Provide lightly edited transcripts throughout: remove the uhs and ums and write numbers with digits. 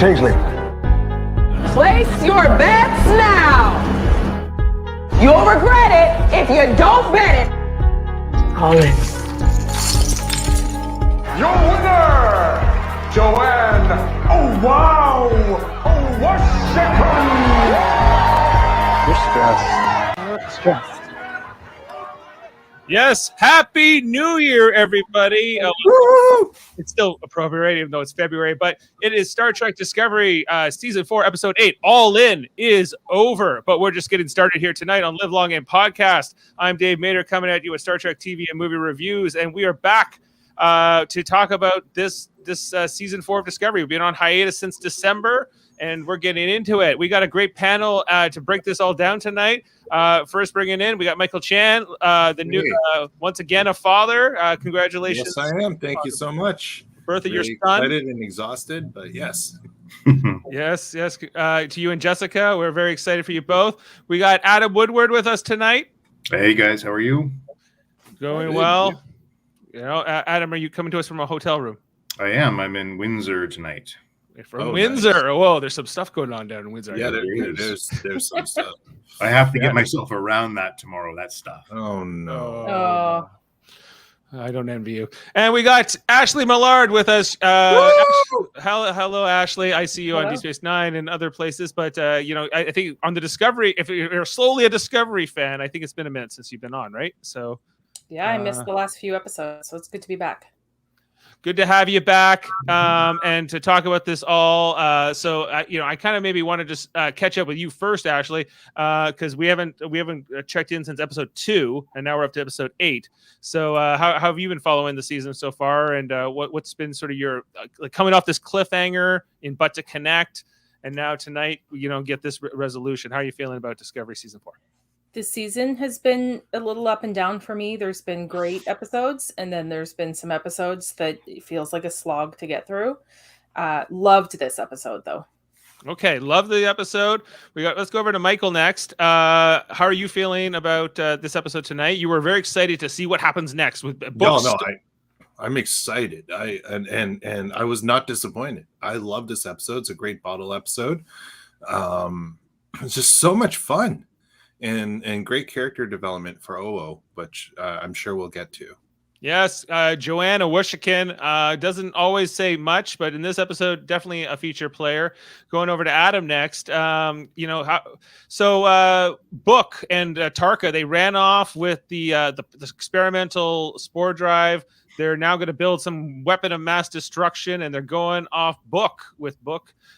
Changeling. Place your bets now. You'll regret it if you don't bet it. All in. Your winner, Joanne. Oh, wow. Oh, Washington. You're stressed. Yes, Happy New Year, everybody. It's still appropriate, even though it's February, but it is Star Trek Discovery Season 4, Episode 8. All In is over, but we're just getting started here tonight on Live Long and Podcast. I'm Dave Mader coming at you with Star Trek TV and movie reviews, and we are back to talk about this Season 4 of Discovery. We've been on hiatus since December, and we're getting into it. We got a great panel to break this all down tonight. First bringing in, we got Michael Chan, the new, once again, a father. Congratulations. Yes, I am. Thank you so much. Birth of really your son. Excited and exhausted, but yes. Yes. To you and Jessica, we're very excited for you both. We got Adam Woodward with us tonight. Hey guys, how are you? Going well. You know, Adam, are you coming to us from a hotel room? I am. I'm in Windsor tonight. From Windsor. Nice. Whoa, there's some stuff going on down in Windsor. Yeah, there's some stuff. I have to get myself around that tomorrow. That stuff. Oh no. Oh. I don't envy you. And we got Ashley Millard with us. Hello, Ashley. I see you on Deep Space Nine and other places. But, I think on the Discovery, if you're slowly a Discovery fan, I think it's been a minute since you've been on, right? So, yeah, I missed the last few episodes, so it's good to be back. Good to have you back and to talk about this all. I kind of maybe want to just catch up with you first, Ashley, because we haven't checked in since episode 2, and now we're up to episode 8. So how have you been following the season so far, and what's been sort of your coming off this cliffhanger in But to Connect, and now tonight get this resolution? How are you feeling about Discovery season 4? This season has been a little up and down for me. There's been great episodes, and then there's been some episodes that it feels like a slog to get through. Loved this episode, though. Okay, love the episode. Let's go over to Michael next. How are you feeling about this episode tonight? You were very excited to see what happens next with books. I'm excited. And I was not disappointed. I love this episode. It's a great bottle episode. It's just so much fun. And great character development for OO, which I'm sure we'll get to. Yes, Joanna Washington doesn't always say much, but in this episode, definitely a feature player. Going over to Adam next. Book and Tarka, they ran off with the experimental spore drive. They're now going to build some weapon of mass destruction, and they're going off Book.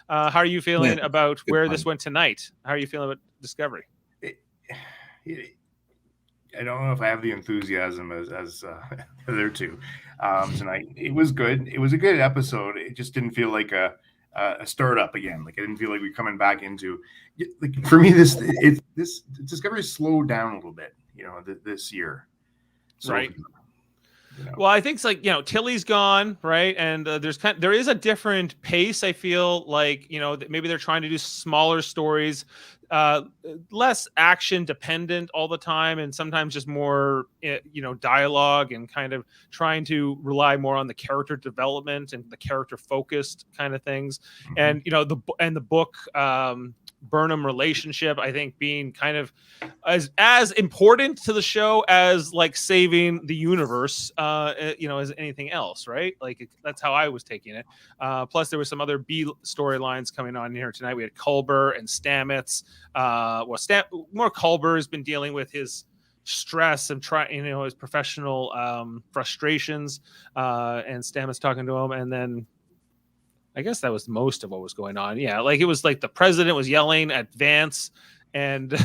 How are you feeling about where this went tonight? How are you feeling about Discovery? I don't know if I have the enthusiasm as other two tonight. It was good. It was a good episode. It just didn't feel like a startup again. Like I didn't feel like we're coming back into. Like for me, this Discovery slowed down a little bit. This year. So, right. Well, I think it's like Tilly's gone, right? And there is a different pace. I feel like maybe they're trying to do smaller stories, less action dependent all the time, and sometimes just more dialogue, and kind of trying to rely more on the character development and the character focused kind of things. Mm-hmm. And the book Burnham relationship, I think, being kind of as important to the show as like saving the universe, as anything else, right? Like that's how I was taking it. Plus, there were some other B storylines coming on here tonight. We had Culber and Stamets. More Culber has been dealing with his stress and his professional frustrations, and Stamets talking to him, and then I guess that was most of what was going on. Yeah, like it was like the president was yelling at Vance and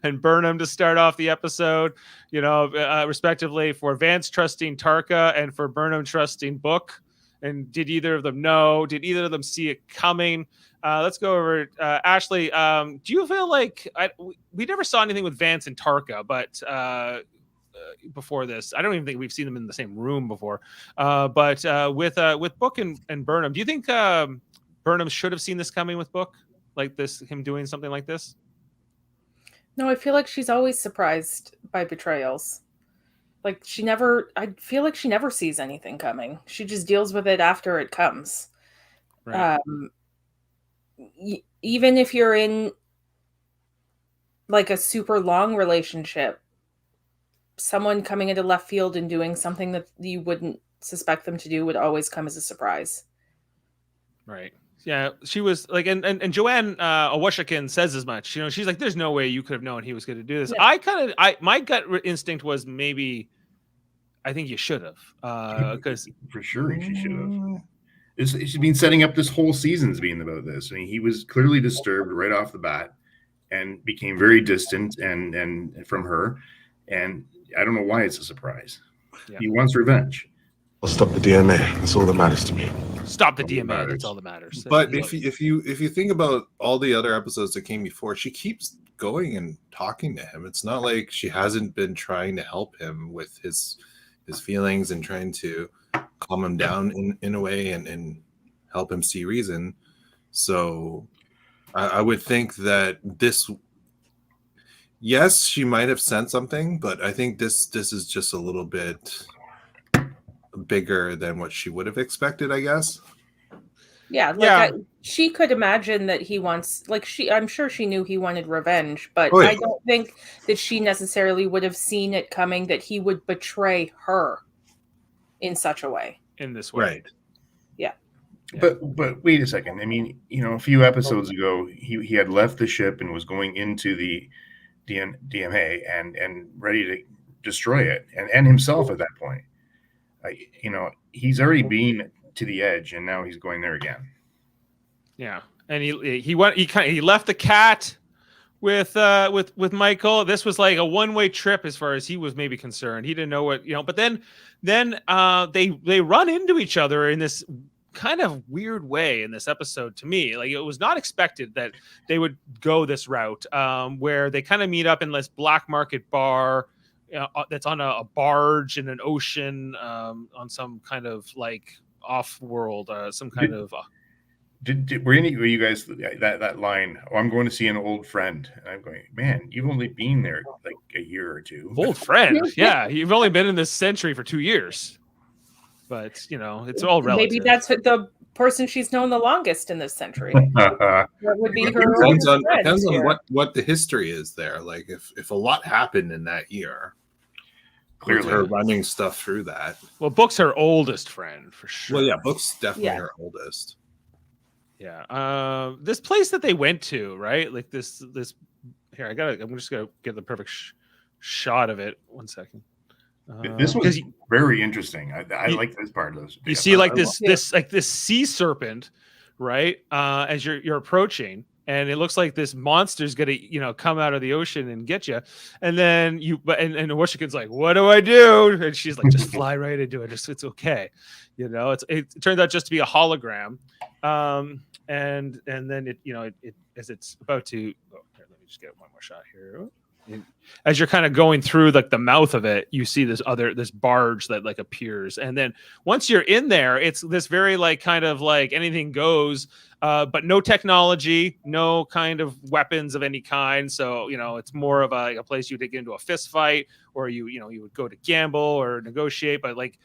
and Burnham to start off the episode, respectively, for Vance trusting Tarka and for Burnham trusting Book. And did either of them know? Did either of them see it coming? Let's go over Ashley. Do you feel like we never saw anything with Vance and Tarka, but before this, I don't even think we've seen them in the same room before. But with Book and Burnham, do you think Burnham should have seen this coming with Book, like this, him doing something like this? No, I feel like she's always surprised by betrayals. I feel like she never sees anything coming. She just deals with it after it comes. Right. even if you're in like a super long relationship, someone coming into left field and doing something that you wouldn't suspect them to do would always come as a surprise. Right. Yeah, she was like, and Joanne Awashikin says as much. You know, she's like, "There's no way you could have known he was going to do this." Yeah. My gut instinct was maybe, I think you should have, because For sure she should have. She's been setting up this whole season's being about this. I mean, he was clearly disturbed right off the bat, and became very distant and from her, and I don't know why it's a surprise. Yeah. He wants revenge. I'll stop the DNA. That's all that matters to me. stop the All that DMA. matters. That's all that matters. But if you think about all the other episodes that came before, she keeps going and talking to him. It's not like she hasn't been trying to help him with his feelings and trying to calm him down in a way and help him see reason. So I would think that this, yes, she might have sent something, but I think this is just a little bit bigger than what she would have expected, I guess. Yeah, like she could imagine that he wants, like I'm sure she knew he wanted revenge, but I don't think that she necessarily would have seen it coming that he would betray her in such a way. In this way. Right. Yeah. But wait a second. I mean, you know, a few episodes ago, he had left the ship and was going into the DMA and ready to destroy it, and himself at that point. You know, he's already been to the edge, and now he's going there again. Yeah, and he left the cat with Michael. This was like a one-way trip as far as he was maybe concerned. He didn't know what, you know. But then they run into each other in this kind of weird way in this episode. To me, like, it was not expected that they would go this route, where they kind of meet up in this black market bar. That's on a barge in an ocean, on some kind of like off-world, some kind of. Were you guys that line? Oh, I'm going to see an old friend, and I'm going, man, you've only been there like a year or two. Old friend, yeah, you've only been in this century for 2 years, but you know it's all relative. Maybe that's the person she's known the longest in this century. That would be her. Depends on what the history is there. Like if a lot happened in that year. Clearly, her running stuff through that. Well, Book's her oldest friend for sure. Well, yeah, Book's definitely her oldest. Yeah. This place that they went to, right? Like this. Here, I'm just gonna get the perfect shot of it. 1 second. This was very interesting. I like this part of this. You see, like this sea serpent, right? As you're approaching. And it looks like this monster's gonna, you know, come out of the ocean and get you. And then and Washikin's like, "What do I do?" And she's like, "Just fly right into it. It's okay." You know, it turns out just to be a hologram. And then it as it's about to. Oh, here, let me just get one more shot here. As you're kind of going through like the mouth of it, you see this barge that like appears, and then once you're in there, it's this very like kind of like anything goes, but no technology, no kind of weapons of any kind. So you know, it's more of a place you would get into a fist fight, or you would go to gamble or negotiate. But like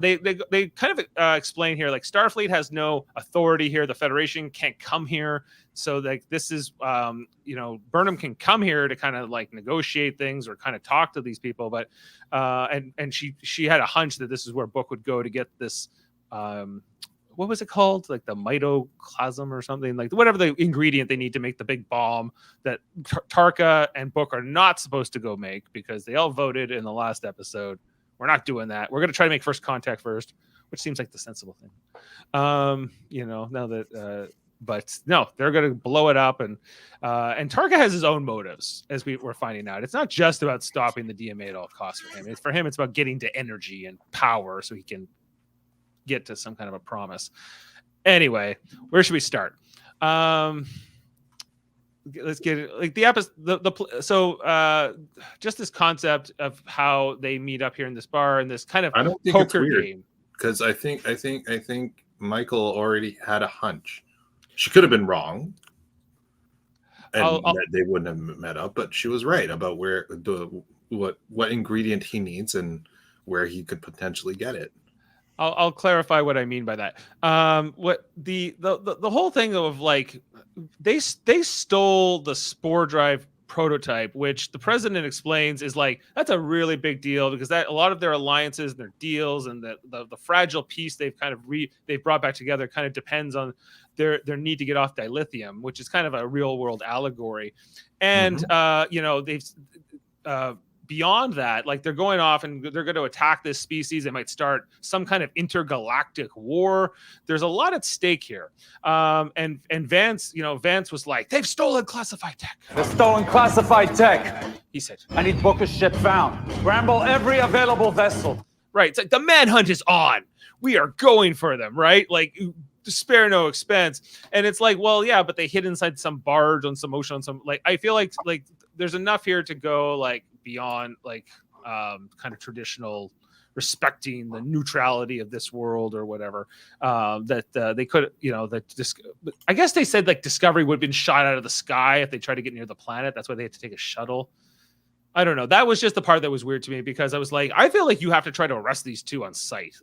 they kind of explain here, like Starfleet has no authority here. The Federation can't come here. So like this is, Burnham can come here to kind of like negotiate things or kind of talk to these people, but and she had a hunch that this is where Book would go to get this. What was it called? Like the mitoclasm or something, like whatever the ingredient they need to make the big bomb that Tarka and Book are not supposed to go make, because they all voted in the last episode. We're not doing that. We're going to try to make first contact first, which seems like the sensible thing. Now that. But no, they're going to blow it up, and Tarka has his own motives, as we're finding out. It's not just about stopping the DMA at all costs for him. It's about getting to energy and power so he can get to some kind of a promise. Anyway, where should we start? Let's get it, like the episode. Just this concept of how they meet up here in this bar and this kind of I don't think poker it's weird, game. because I think Michael already had a hunch. She could have been wrong, and that they wouldn't have met up. But she was right about what ingredient he needs and where he could potentially get it. I'll clarify what I mean by that. What the whole thing of like they stole the Spore Drive prototype, which the president explains is like, that's a really big deal because that a lot of their alliances and their deals and the fragile piece they've kind of they've brought back together kind of depends on their need to get off dilithium, which is kind of a real world allegory. And they've beyond that, like they're going off and they're going to attack this species. They might start some kind of intergalactic war. There's a lot at stake here. And Vance, Vance was like, they've stolen classified tech. They've stolen classified tech. He said, I need book a ship found. Scramble every available vessel. Right. It's like the manhunt is on. We are going for them, right? Like spare no expense. And it's like, well, yeah, but they hid inside some barge on some ocean, on some like I feel like there's enough here to go like beyond like kind of traditional respecting the neutrality of this world or whatever that they could I guess they said like Discovery would have been shot out of the sky if they tried to get near the planet. That's why they had to take a shuttle. I don't know. That was just the part that was weird to me because I was like, I feel like you have to try to arrest these two on sight,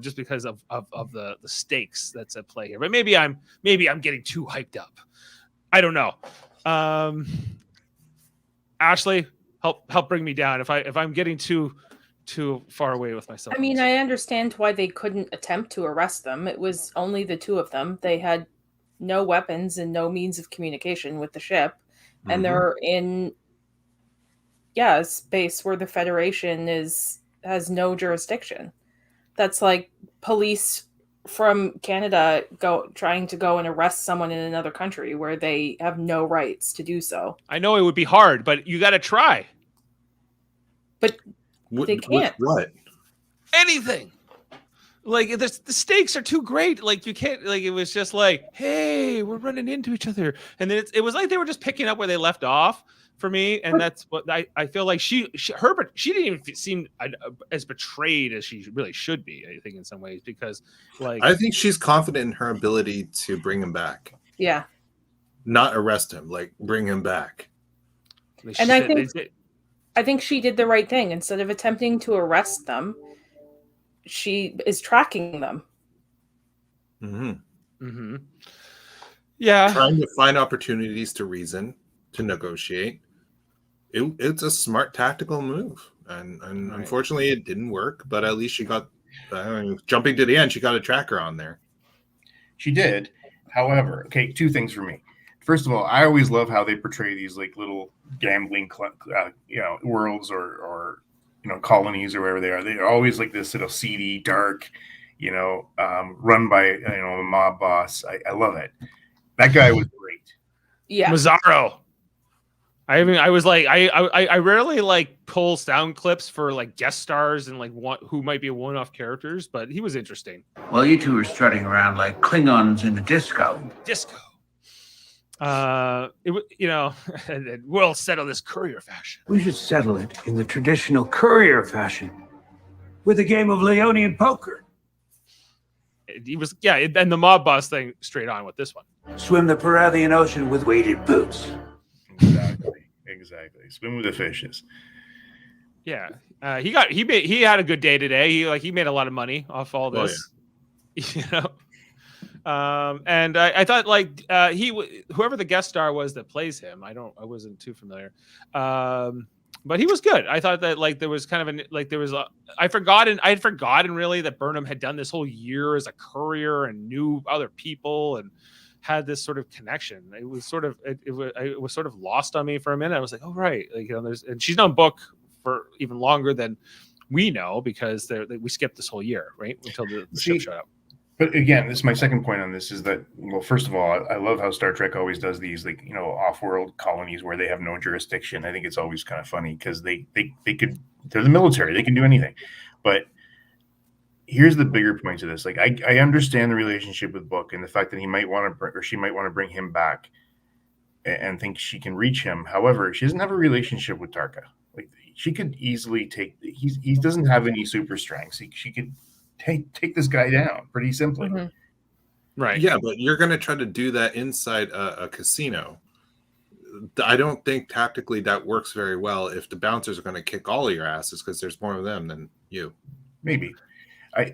just because of the stakes that's at play here. But maybe I'm getting too hyped up. I don't know. Ashley, help bring me down if I'm getting too far away with myself. I mean, I understand why they couldn't attempt to arrest them. It was only the two of them. They had no weapons and no means of communication with the ship, and they're in space where the Federation has no jurisdiction. That's like police from Canada trying to go and arrest someone in another country where they have no rights to do so. I know it would be hard, but you got to try. But they can't. What? Anything. Like the stakes are too great. Like you can't. Like it was just like, hey, we're running into each other, and then it was like they were just picking up where they left off. For me, and that's what I feel like she didn't even seem as betrayed as she really should be. I think in some ways because like I think she's confident in her ability to bring him back. Yeah, not arrest him, like bring him back. And I think she did the right thing. Instead of attempting to arrest them, she is tracking them. Yeah, trying to find opportunities to reason, to negotiate. It's a smart tactical move, and right. Unfortunately it didn't work, but at least she got jumping to the end, she got a tracker on there. She did. However, okay, two things for me. First of all, I always love how they portray these like little gambling worlds or colonies or wherever they are. They're always like this little seedy, dark, run by a mob boss. I love it. That guy was great. Yeah, Mazzaro. I rarely like pull sound clips for like guest stars and like who might be one-off characters, but he was interesting. Well, you two are strutting around like Klingons in a disco. We'll settle this courier fashion. We should settle it in the traditional courier fashion with a game of Leonian poker. He was, and the mob boss thing straight on with this one. Swim the Parathian Ocean with weighted boots. Exactly. Swim with the fishes. Yeah. He had a good day today. He made a lot of money off all this. Oh, yeah. And I thought whoever the guest star was that plays him, I wasn't too familiar. But he was good. I thought that there was kind of I'd forgotten really that Burnham had done this whole year as a courier and knew other people and had this sort of connection. It was sort of lost on me for a minute. I was like, oh right, and she's done book for even longer than we know because we skipped this whole year, right, until the ship showed up. But again, this is my second point on this is that, well, first of all, I love how Star Trek always does these off-world colonies where they have no jurisdiction. I think it's always kind of funny because they're the military, they can do anything. But here's the bigger point to this. I understand the relationship with Book and the fact that he might want to, or she might want to bring him back and think she can reach him. However, she doesn't have a relationship with Tarka. She could easily he doesn't have any super strengths. She could take this guy down pretty simply. Mm-hmm. Right. Yeah, but you're going to try to do that inside a casino. I don't think tactically that works very well if the bouncers are going to kick all of your asses because there's more of them than you. Maybe. I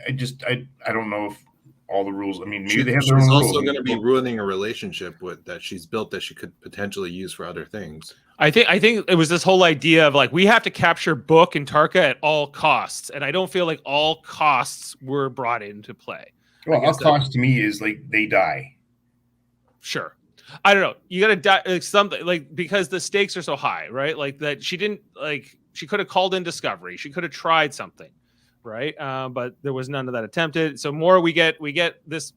don't know if all the rules. I mean, maybe She's they have their own also rules. going to be ruining a relationship that she's built that she could potentially use for other things. I think it was this whole idea of like we have to capture Book and Tarka at all costs, and I don't feel like all costs were brought into play. Well, all costs to me is like they die. Sure. I don't know. You got to die like something like because the stakes are so high, right? Like that she didn't like she could have called in Discovery. She could have tried something, right? But there was none of that attempted. So more we get this.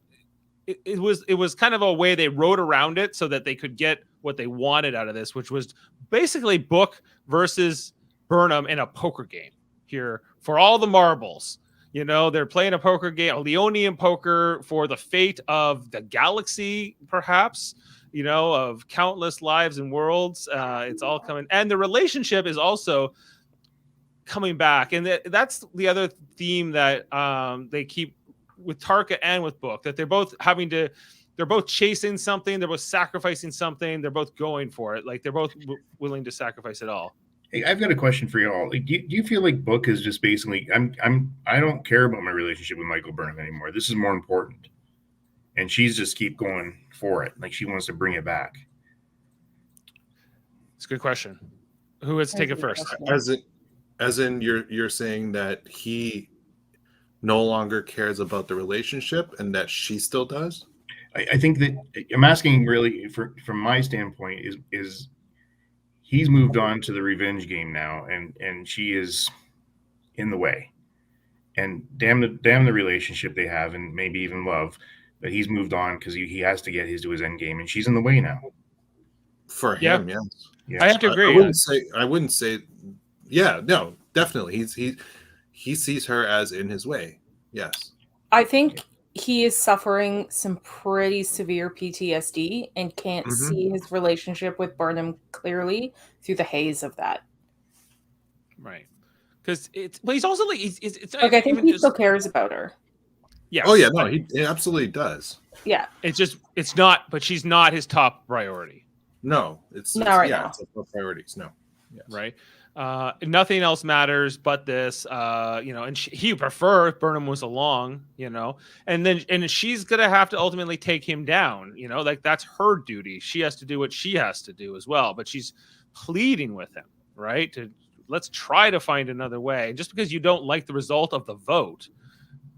It was kind of a way they rode around it so that they could get what they wanted out of this, which was basically Book versus Burnham in a poker game here for all the marbles. You know, they're playing a poker game, a Leonian poker for the fate of the galaxy, perhaps, you know, of countless lives and worlds. It's all coming. And the relationship is also coming back. And that's the other theme that they keep with Tarka and with Book, that they're both chasing something. They're both sacrificing something. They're both going for it. Like they're both willing to sacrifice it all. Hey, I've got a question for you all. Like, do you feel like Book is just basically, I don't care about my relationship with Michael Burnham anymore. This is more important. And she's just keep going for it. Like she wants to bring it back. It's a good question. Who wants to take it first? As in you're saying that he no longer cares about the relationship and that she still does? I think that I'm asking really from my standpoint is he's moved on to the revenge game now and she is in the way. And damn the relationship they have and maybe even love, but he's moved on because he has to get to his end game and she's in the way now. For him, yes. I have to agree. I wouldn't say yeah, no, definitely. He sees her as in his way. Yes. I think he is suffering some pretty severe PTSD and can't see his relationship with Burnham clearly through the haze of that. Right. Because but he's also like, it's like, I think he still cares about her. Yeah. Oh yeah, no, he absolutely does. Yeah. It's not, but she's not his top priority. No, it's not right now. now. It's top priorities. No. Yes. Right. Nothing else matters but this, you know, and he prefer if Burnham was along, you know, and she's going to have to ultimately take him down, you know, like that's her duty. She has to do what she has to do as well, but she's pleading with him, right? Let's try to find another way. And just because you don't like the result of the vote,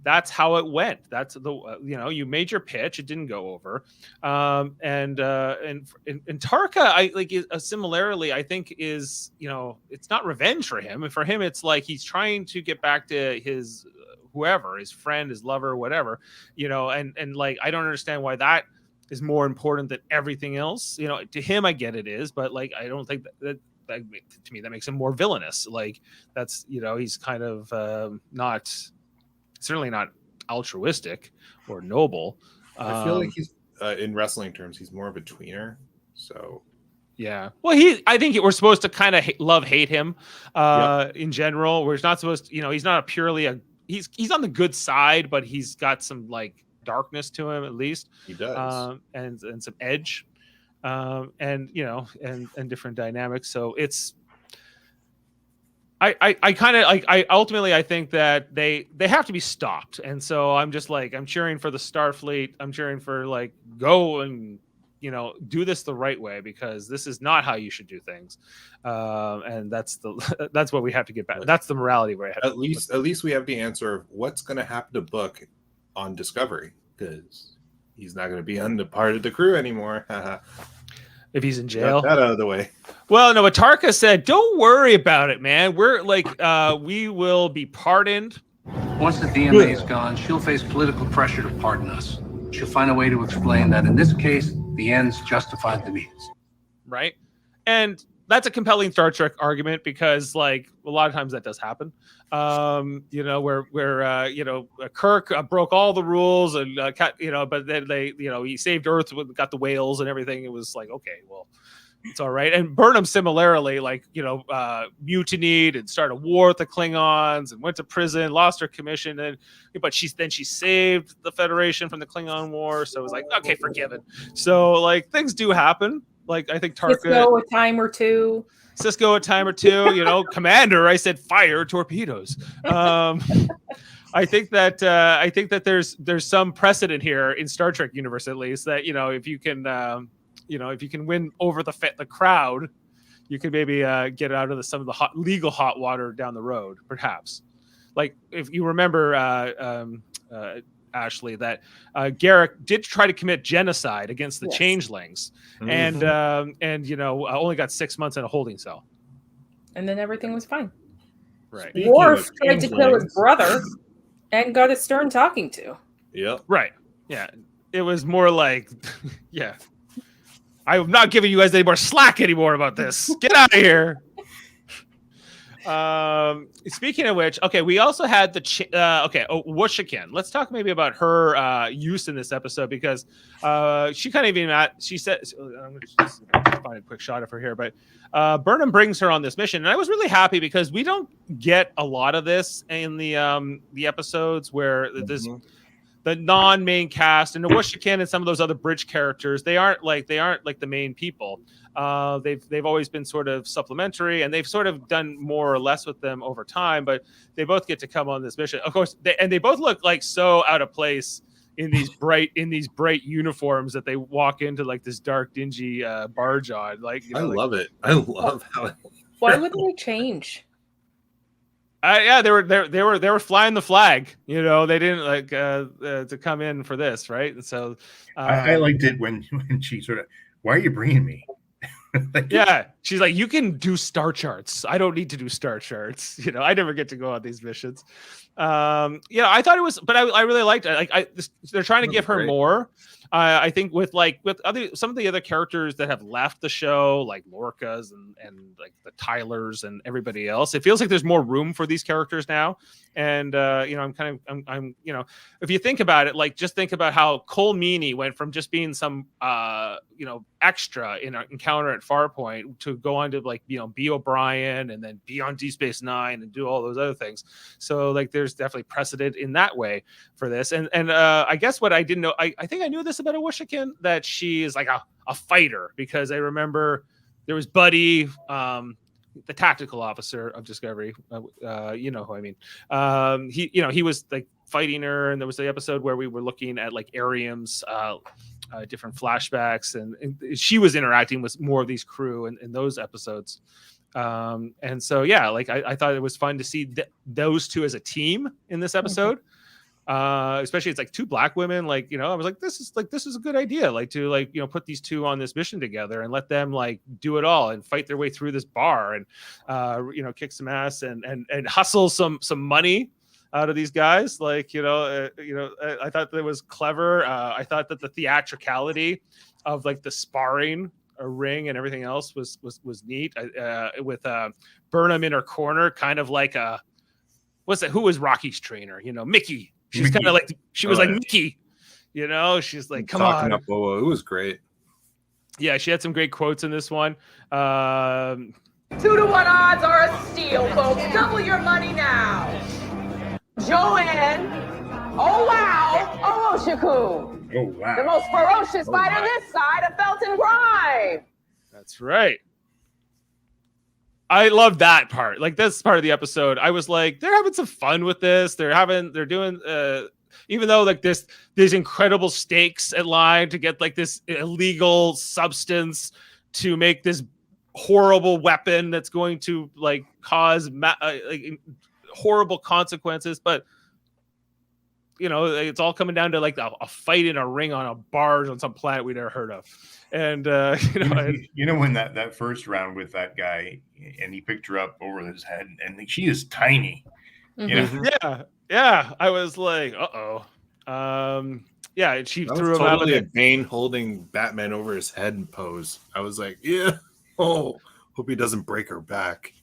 that's how it went. That's you know, you made your pitch. It didn't go over. And Tarka, I like similarly, I think is, you know, it's not revenge for him. And for him, it's like, he's trying to get back to his, whoever, his friend, his lover, whatever, you know, and like, I don't understand why that is more important than everything else. You know, to him, I get it is, but like, I don't think that to me, that makes him more villainous. Like that's, you know, he's kind of certainly not altruistic or noble. I feel like he's in wrestling terms, he's more of a tweener. So yeah, well, I think we're supposed to kind of hate him in general. We're not supposed to, you know, he's not he's on the good side, but he's got some like darkness to him at least. He does, and some edge, and you know, and different dynamics. So it's. I ultimately I think that they have to be stopped, and so I'm just like, I'm cheering for the Starfleet. I'm cheering for like, go and, you know, do this the right way, because this is not how you should do things, and that's what we have to get back. That's the morality we have. At least we have the answer of what's going to happen to Book on Discovery, because he's not going to be on the part of the crew anymore. If he's in jail. Got that out of the way. Well, no, but Tarka said, don't worry about it, man. We're like, we will be pardoned. Once the DMA is gone, she'll face political pressure to pardon us. She'll find a way to explain that in this case, the ends justified the means. Right. And that's a compelling Star Trek argument, because like a lot of times that does happen. You know, where you know, Kirk broke all the rules and you know, but then they, you know, he saved Earth got the whales and everything. It was like, okay, well, it's all right. And Burnham similarly, like, you know, mutinied and started a war with the Klingons and went to prison, lost her commission, but she saved the Federation from the Klingon War. So it was like, okay, forgiven. So like things do happen. Like I think Tarka Cisco a time or two, you know, Commander, I said fire torpedoes. I think that there's some precedent here in Star Trek universe, at least, that if you can win over the crowd, you could maybe get out of some of the legal hot water down the road, perhaps. Like if you remember, Ashley, that Garrick did try to commit genocide against the changelings, and only got 6 months in a holding cell, and then everything was fine. Right. Worf tried to kill his brother and got a stern talking to. Yep. Right. Yeah. It was more like, yeah, I'm not giving you guys any more slack anymore about this. Get out of here. Speaking of which, okay, we also had Wushikin. Let's talk maybe about her use in this episode, because she kind of she said, I'm going to just find a quick shot of her here, but Burnham brings her on this mission, and I was really happy because we don't get a lot of this in the episodes where the non-main cast and the Wushikin and some of those other bridge characters, they aren't like the main people. They've always been sort of supplementary, and they've sort of done more or less with them over time, but they both get to come on this mission. Of course, they both look like so out of place in these bright uniforms that they walk into like this dark, dingy barge on. I love it. I love how. Why wouldn't they change? Yeah, they were flying the flag. They didn't to come in for this, right? And so I liked it when she sort of, why are you bringing me? Yeah, she's like, you can do star charts. I don't need to do star charts. I never get to go on these missions. I thought it was, but I really liked it. They're trying to give her more. I think with some of the other characters that have left the show, like Lorca's and like the Tylers and everybody else, it feels like there's more room for these characters now. And I'm if you think about it, like just think about how Cole Meany went from just being some extra in an encounter at Farpoint to go on to be O'Brien and then be on Deep Space Nine and do all those other things. So there's definitely precedent in that way for this. And I guess what I didn't know, I think I knew this about a Wushikin, that she is like a fighter, because I remember there was Buddy, the tactical officer of Discovery. You know who I mean. He was like fighting her, and there was the episode where we were looking at like Arium's different flashbacks, and she was interacting with more of these crew in those episodes. And so I thought it was fun to see those two as a team in this episode. Especially it's like two black women, I was like, this is a good idea, to put these two on this mission together and let them do it all and fight their way through this bar and kick some ass and hustle some money out of these guys. I thought that was clever. I thought that the theatricality of the sparring, a ring and everything else was neat. With Burnham in her corner, kind of like who was Rocky's trainer? Mickey. She's kind of like, she was like Mickey, she's like, come on. Up, it was great. Yeah, she had some great quotes in this one. 2-to-1 odds are a steal, folks. Double your money now. Joanne. Oh, wow. Oh, Shaku. Oh, wow. The most ferocious fighter this side of Felton Grime. That's right. I love that part. This part of the episode, I was like, they're having some fun with this. They're doing, even though there's incredible stakes at line to get this illegal substance to make this horrible weapon that's going to cause horrible consequences. But it's all coming down to a fight in a ring on a barge on some planet we never heard of. And when that first round with that guy, and he picked her up over his head, and she is tiny. Yeah. I was like, she threw him out of a Bane holding Batman over his head and pose. I was like, hope he doesn't break her back.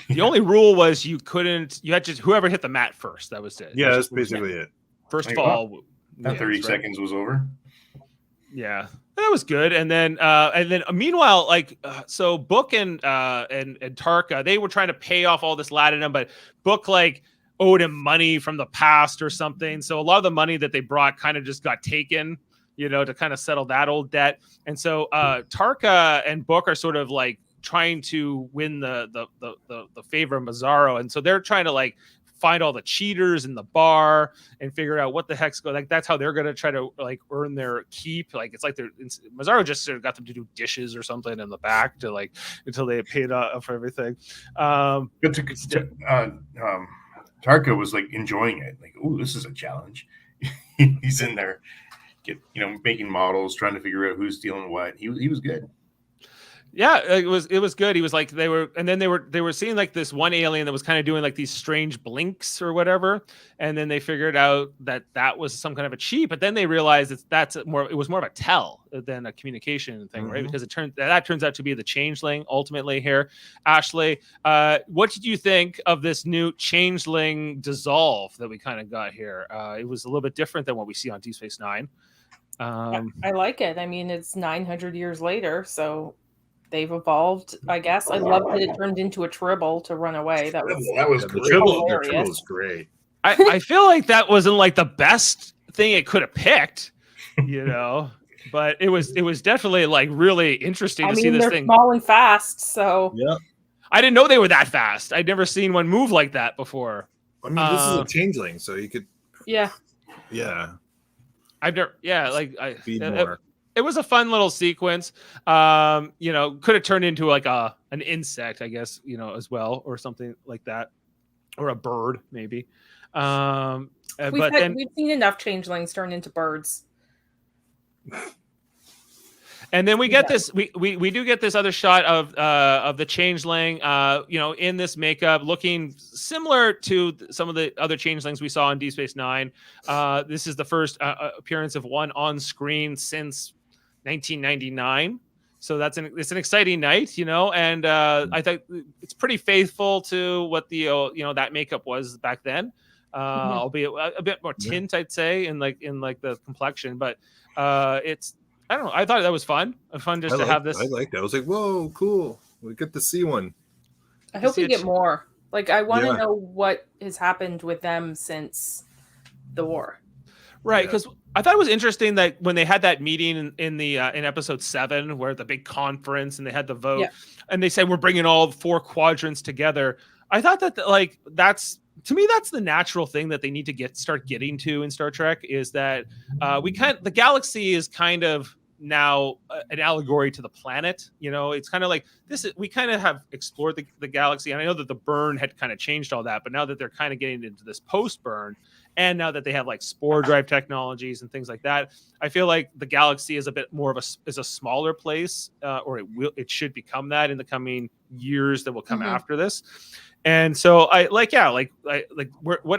The only rule was you had to whoever hit the mat first. That was it. Yeah, that's basically it. First of all, that 30 seconds was over. Yeah, that was good. And then meanwhile, so Book and Tarka, they were trying to pay off all this latinum, but Book owed him money from the past or something. So a lot of the money that they brought kind of just got taken, to kind of settle that old debt. And so Tarka and Book are sort of trying to win the favor of Mazzaro, and so they're trying to find all the cheaters in the bar and figure out what the heck's going. Like that's how they're gonna try to like earn their keep. Like it's like Mazzaro just sort of got them to do dishes or something in the back to like until they paid for everything. Tarka was like enjoying it. Like, oh, this is a challenge. He's in there, making models, trying to figure out who's stealing what. He was good. Yeah, it was good. He was like they were seeing like this one alien that was kind of doing like these strange blinks or whatever, and then they figured out that was some kind of a cheat. But then they realized it was more of a tell than a communication thing, right? Because that turns out to be the changeling ultimately here. Ashley, what did you think of this new changeling dissolve that we kind of got here? It was a little bit different than what we see on Deep Space Nine. I like it. I mean, it's 900 years later, so they've evolved, I guess. I love that it turned into a tribble to run away. That was great. The tribble was great. I feel like that wasn't like the best thing it could have picked, but it was definitely like really interesting to see this thing. They're small and fast, so yeah. I didn't know they were that fast. I'd never seen one move like that before. I mean, this is a changeling, so you could. Yeah. I've never. Yeah, like feed more. It was a fun little sequence. Could have turned into like an insect, I guess, as well, or something like that, or a bird maybe. We've seen enough changelings turn into birds. And then we get this. We do get this other shot of the changeling. In this makeup, looking similar to some of the other changelings we saw in Deep Space Nine. This is the first appearance of one on screen since 1999. So it's an exciting night, and I think it's pretty faithful to what the that makeup was back then, albeit a bit more tint, I'd say, in the complexion. But it's I don't know. I thought that was fun. Just to have this. I liked it. I was like, whoa, cool. We get to see one. I hope we get more. Like, I want to know what has happened with them since the war. Right, because I thought it was interesting that when they had that meeting in episode 7, where the big conference and they had the vote, and they said we're bringing all 4 quadrants together. I thought that that's the natural thing that they need to start getting to in Star Trek is that the galaxy is kind of now an allegory to the planet. It's kind of like we kind of have explored the galaxy, and I know that the burn had kind of changed all that, but now that they're kind of getting into this post burn. And now that they have like spore drive technologies and things like that, I feel like the galaxy is a bit more of a smaller place, or it should become that in the coming years that will come after this. And so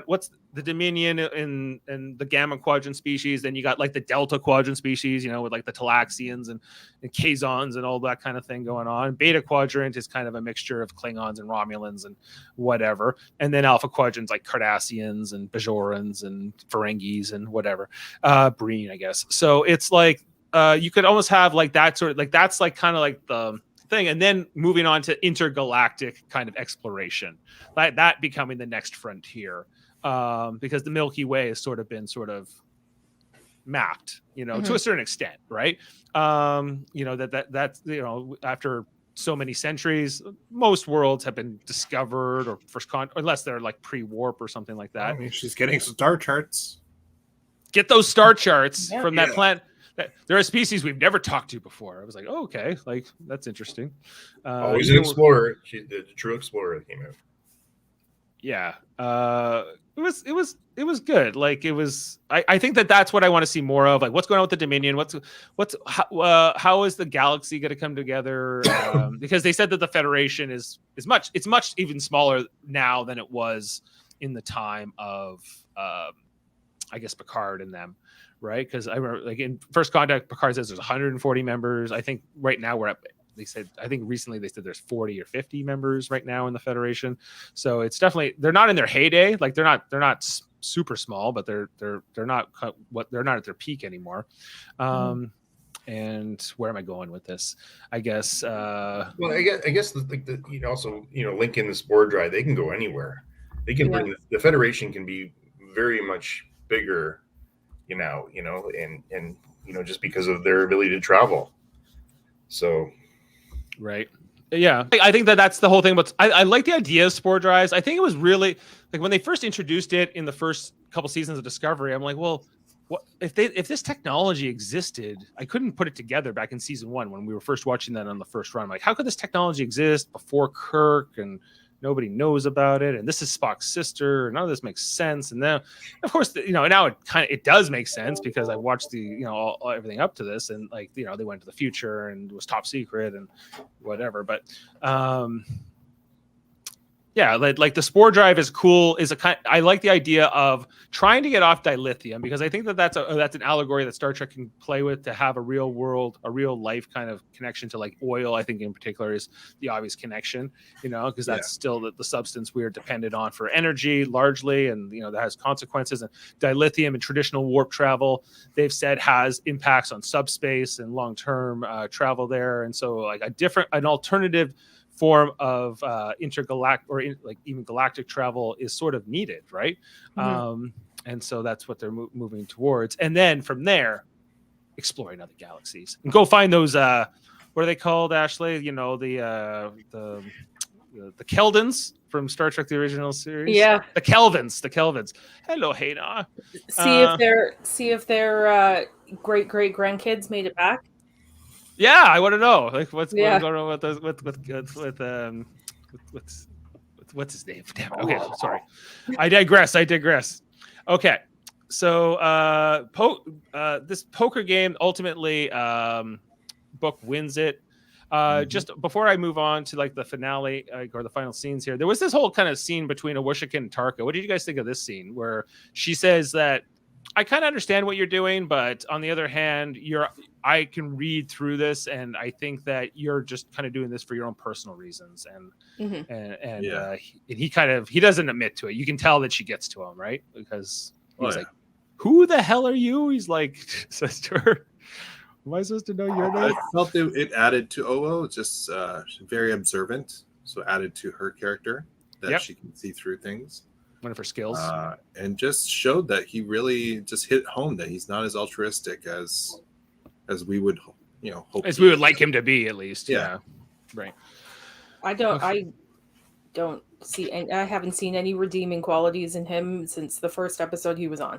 what's the Dominion and the Gamma Quadrant species? Then you got like the Delta Quadrant species, with like the Talaxians and Kazons and all that kind of thing going on. Beta Quadrant is kind of a mixture of Klingons and Romulans and whatever. And then Alpha Quadrant's like Cardassians and Bajorans and Ferengis and whatever. Breen, I guess. So it's like you could almost have like that sort of like that's like kind of like the thing, and then moving on to intergalactic kind of exploration, like that becoming the next frontier, because the Milky Way has sort of been mapped, to a certain extent, right? That's after so many centuries, most worlds have been discovered or unless they're like pre-warp or something like that. I mean, she's getting star charts. Get those star charts from that planet. There are species we've never talked to before. I was like, oh, okay, like that's interesting. Always an explorer. She's the true explorer that came out. Yeah, it was good. Like it was. I think that's what I want to see more of. Like what's going on with the Dominion? How is the galaxy going to come together? Because they said that the Federation is much even smaller now than it was in the time of I guess Picard and them. Right, because I remember, like in First Contact, Picard says there's 140 members. I think right now I think recently they said there's 40 or 50 members right now in the Federation. So it's definitely they're not in their heyday. Like they're not super small, but they're not at their peak anymore. And where am I going with this? I guess. Well, I guess also link in the spore drive. They can go anywhere. They can bring the Federation can be very much bigger. And just because of their ability to travel. So, right. Yeah, I think that's the whole thing. But I like the idea of spore drives. I think it was really like when they first introduced it in the first couple seasons of Discovery. I'm like, well, what if this technology existed? I couldn't put it together back in season 1 when we were first watching that on the first run. I'm like, how could this technology exist before Kirk and nobody knows about it? And this is Spock's sister. None of this makes sense. And then, of course, now it does make sense because I watched the everything up to this, and like they went to the future and it was top secret and whatever. But yeah, like the spore drive is cool. I like the idea of trying to get off dilithium because I think that's an allegory that Star Trek can play with to have a real world, a real life kind of connection to like oil. I think in particular is the obvious connection, because that's still the substance we are dependent on for energy largely, and that has consequences. And dilithium and traditional warp travel, they've said, has impacts on subspace and long term travel there, and so like an alternative form of intergalactic or even galactic travel is sort of needed, right? Mm-hmm. And so that's what they're moving towards. And then from there, exploring other galaxies and go find those. What are they called, Ashley? The Keldons from Star Trek: The Original Series. Yeah, the Kelvins. Hello, Hayna. See if their great grandkids made it back. Yeah, I want to know what's going on with what's his name? Damn it. Okay, sorry. I digress. Okay, so this poker game ultimately Book wins it. Just before I move on to like the finale or the final scenes here, there was this whole kind of scene between Awushika and Tarka. What did you guys think of this scene where she says that I kind of understand what you're doing, but on the other hand, I can read through this, and I think that you're just kind of doing this for your own personal reasons. And he doesn't admit to it. You can tell that she gets to him, right? Because he's like, "Who the hell are you?" He's like, says to her, "Am I supposed to know your name?" I felt it added to Owo, just very observant, so added to her character that she can see through things. One of her skills, and just showed that he really just hit home that he's not as altruistic as we would hope we would like him to be, at least. Yeah. Right. I don't see any, I haven't seen any redeeming qualities in him since the first episode he was on.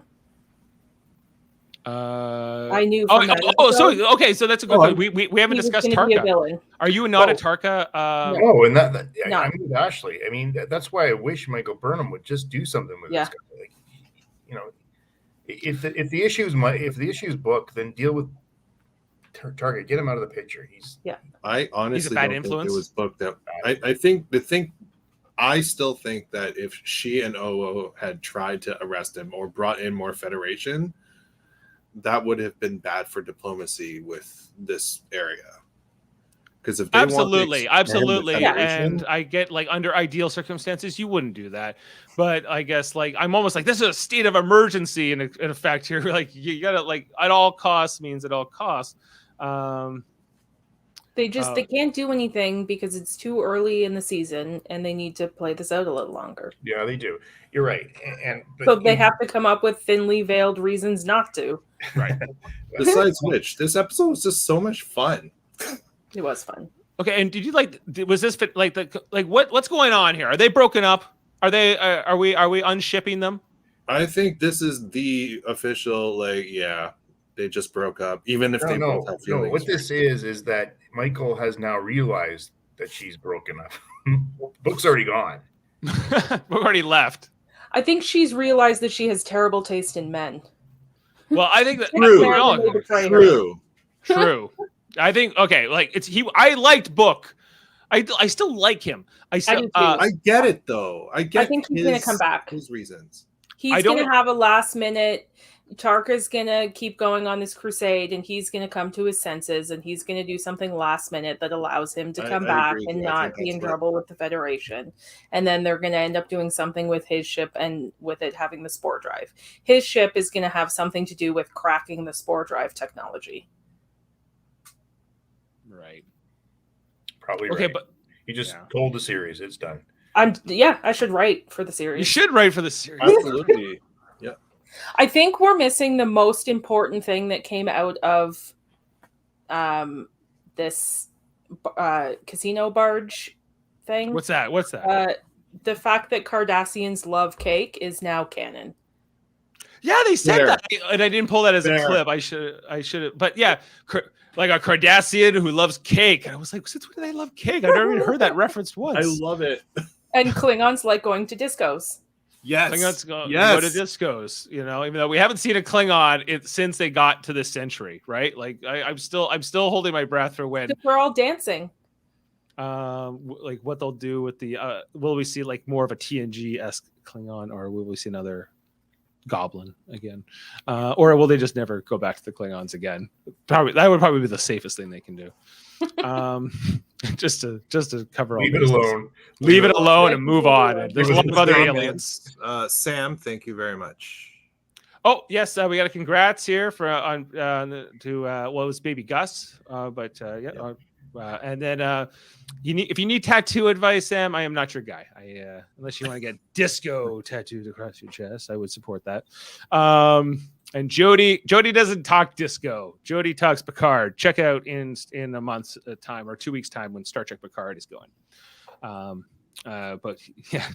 I knew. So that's a good point. We haven't discussed Tarka. Are you not a Tarka? No, and I'm with Ashley. I mean, that's why I wish Michael Burnham would just do something with this guy. Like, if the issue is Book, then deal with Tarka. Get him out of the picture. I honestly don't think it was Book that. I still think that if she and Owo had tried to arrest him or brought in more Federation, that would have been bad for diplomacy with this area. Because if they absolutely, and I get like under ideal circumstances you wouldn't do that, but I guess like I'm almost like this is a state of emergency in effect here. Like you gotta like at all costs means at all costs. They can't do anything because it's too early in the season, and they need to play this out a little longer. Yeah, they do. You're right, so they have to come up with thinly veiled reasons not to. Right. Besides which, this episode was just so much fun. It was fun. Okay, and did you was this what's going on here? Are they broken up? Are we unshipping them? I think this is the official they just broke up, even if they both have feelings. No, what this is that Michael has now realized that she's broken up. Book's already gone. We've already left. I think she's realized that she has terrible taste in men. Well, I think that True. I think I liked Book. I still like him. I get it though. I think he's going to come back. His reasons. He's going to have a last minute. Tarka's going to keep going on this crusade, and he's going to come to his senses, and he's going to do something last minute that allows him to come back and not be in trouble with the Federation. And then they're going to end up doing something with his ship and with it having the spore drive. His ship is going to have something to do with cracking the spore drive technology. Right. Probably right. Okay, but he just told the series it's done. I should write for the series. You should write for the series. Absolutely. Yeah. I think we're missing the most important thing that came out of this casino barge thing. What's that? The fact that Cardassians love cake is now canon. Yeah, they said that, and I didn't pull that as a clip. I should. But yeah, like a Cardassian who loves cake. And I was like, since when do they love cake? I've never even heard that referenced once. I love it. And Klingons like going to discos. Yes. Klingons go to discos, you know, even though we haven't seen a Klingon since they got to this century, right? Like I'm still holding my breath for when we're all dancing. Like what they'll do with the will we see like more of a TNG-esque Klingon, or will we see another Goblin again, or will they just never go back to the Klingons again? That would probably be the safest thing they can do. Just to cover all. Leave it alone. Leave it alone and move on. There's a lot of other aliens. Sam, thank you very much. Oh yes, we got a congrats here for it was baby Gus, and then if you need tattoo advice, Sam, I am not your guy. Unless you want to get disco tattooed across your chest, I would support that. And Jody doesn't talk disco. Jody talks Picard. Check out in a month's time or 2 weeks' time when Star Trek Picard is going. But yeah,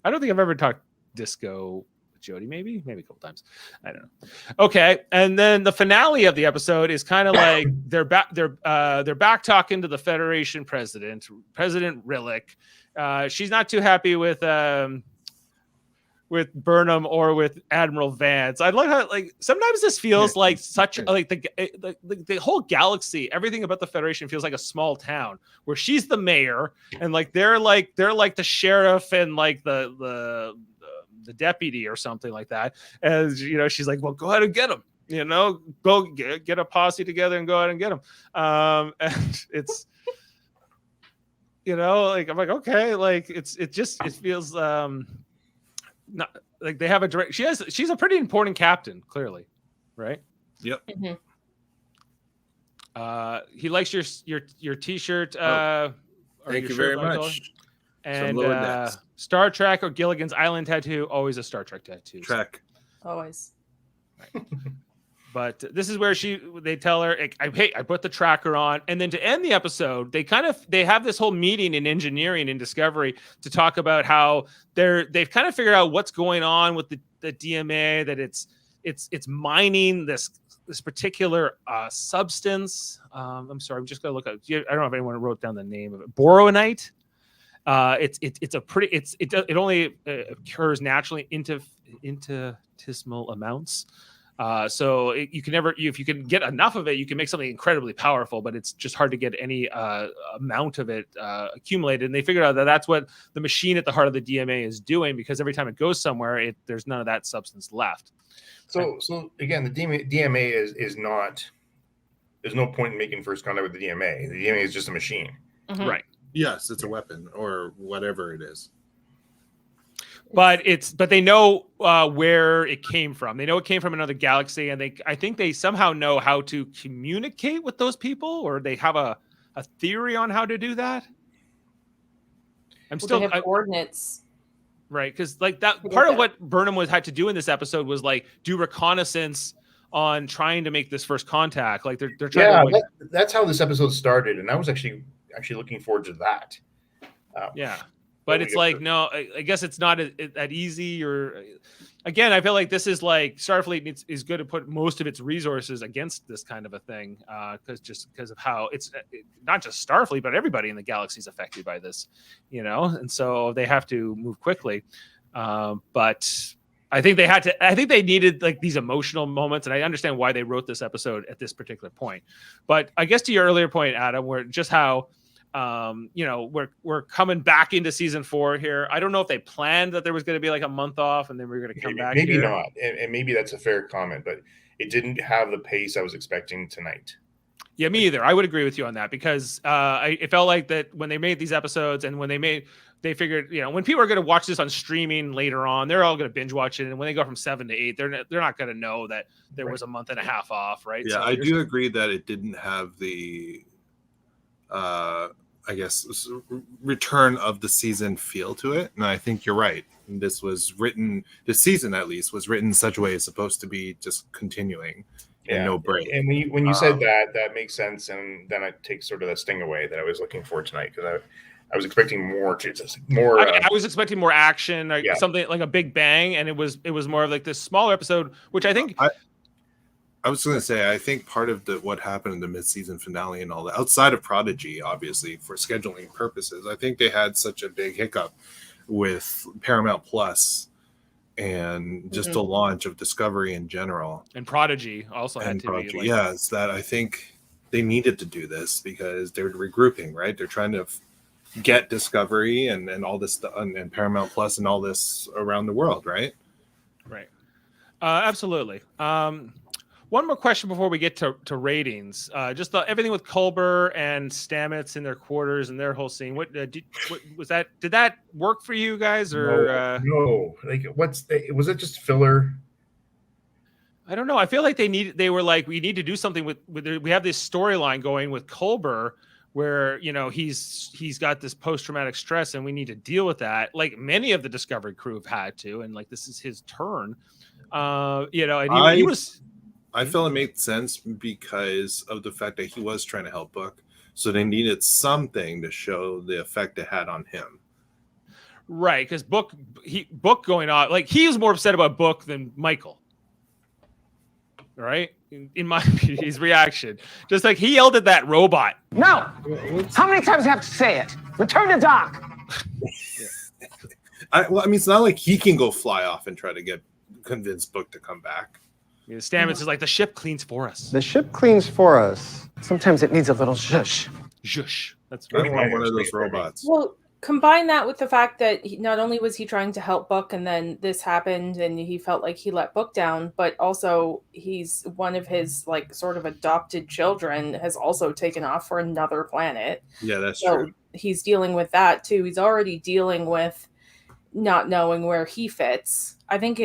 I don't think I've ever talked disco with Jody. Maybe a couple times. I don't know. Okay, and then the finale of the episode is kind of like they're back talking to the Federation President Rillick. She's not too happy with Burnham or with Admiral Vance. I like how like sometimes this feels like such like the whole galaxy, everything about the Federation feels like a small town where she's the mayor and like they're like the sheriff and like the deputy or something like that. As you know, she's like, well, go ahead and get him. You know, go get a posse together and go ahead and get him. And it's you know, like I'm like okay, like it feels not like they have a direct. She's a pretty important captain, clearly, right? Yep. Mm-hmm. He likes your T-shirt. Thank you very much. And Star Trek or Gilligan's Island tattoo, always a Star Trek tattoo. Trek. Always. Right. But this is where they tell her, I put the tracker on. And then to end the episode, they have this whole meeting in engineering and Discovery to talk about how they've kind of figured out what's going on with the DMA, that it's mining this particular substance. I'm sorry, I'm just going to look at, I don't know if anyone wrote down the name of it. Boronite. It only occurs naturally infinitesimal amounts. So if you can get enough of it, you can make something incredibly powerful, but it's just hard to get any amount of it accumulated. And they figured out that that's what the machine at the heart of the DMA is doing, because every time it goes somewhere, there's none of that substance left. So again, the DMA is not. There's no point in making first contact with the DMA. The DMA is just a machine, right? Yes, it's a weapon or whatever it is. But they know where it came from. They know it came from another galaxy, and I think they somehow know how to communicate with those people, or they have a theory on how to do that. They have coordinates, right? Because like that part of what Burnham had to do in this episode was like do reconnaissance on trying to make this first contact. Like they're trying. Yeah, that's how this episode started, and I was actually looking forward to that. Yeah. But it's like, no, I guess it's not that easy. Or again, I feel like this is like Starfleet is good to put most of its resources against this kind of a thing, because of how it's not just Starfleet, but everybody in the galaxy is affected by this, you know, and so they have to move quickly. But I think they needed like these emotional moments, and I understand why they wrote this episode at this particular point. But I guess to your earlier point, Adam, where just how. We're coming back into season 4 here. I don't know if they planned that there was going to be like a month off and then we're going to come back. Maybe not, and maybe that's a fair comment, but it didn't have the pace I was expecting tonight. Yeah, me either. I would agree with you on that, because it felt like that when they made these episodes and when they figured, you know, when people are going to watch this on streaming later on, they're all going to binge watch it, and when they go from 7 to 8, they're not going to know that there was a month and a half off, right? Yeah, so I do agree that it didn't have the. I guess return of the season feel to it, and I think you're right. This season at least was written in such a way it's supposed to be just continuing, and no brain. And when you said that makes sense, and then it takes sort of the sting away that I was looking for tonight, because I was expecting more. I was expecting more action, like something like a big bang, and it was more of like this smaller episode, which I think. I was going to say, I think part of what happened in the mid-season finale and all that, outside of Prodigy, obviously, for scheduling purposes, I think they had such a big hiccup with Paramount Plus and just the launch of Discovery in general. And Prodigy also had to be. Like... Yeah, it's that I think they needed to do this because they're regrouping, right? They're trying to get Discovery and all this stuff, and Paramount Plus and all this around the world, right? Right. Absolutely. One more question before we get to ratings. Just everything with Culber and Stamets in their quarters and their whole scene. What was that? Did that work for you guys, or no? Like, was it just filler? I don't know. I feel like they were like, we need to do something with we have this storyline going with Culber where, you know, he's got this post-traumatic stress and we need to deal with that. Like many of the Discovery crew have had to, and like this is his turn. You know, and he was. I felt it made sense because of the fact that he was trying to help Book. So they needed something to show the effect it had on him. Right, because Book going on, like he was more upset about Book than Michael. Right? In my opinion, his reaction. Just like he yelled at that robot. No! How many times do I have to say it? Return to dock! I mean, it's not like he can go fly off and try to convince Book to come back. You know, Stamets is like, the ship cleans for us. The ship cleans for us. Sometimes it needs a little zhush. Zhush. That's right. I want one of those robots. Well, combine that with the fact that not only was he trying to help Book, and then this happened, and he felt like he let Book down, but also he's one of his like sort of adopted children has also taken off for another planet. Yeah, that's true. He's dealing with that too. He's already dealing with not knowing where he fits. I think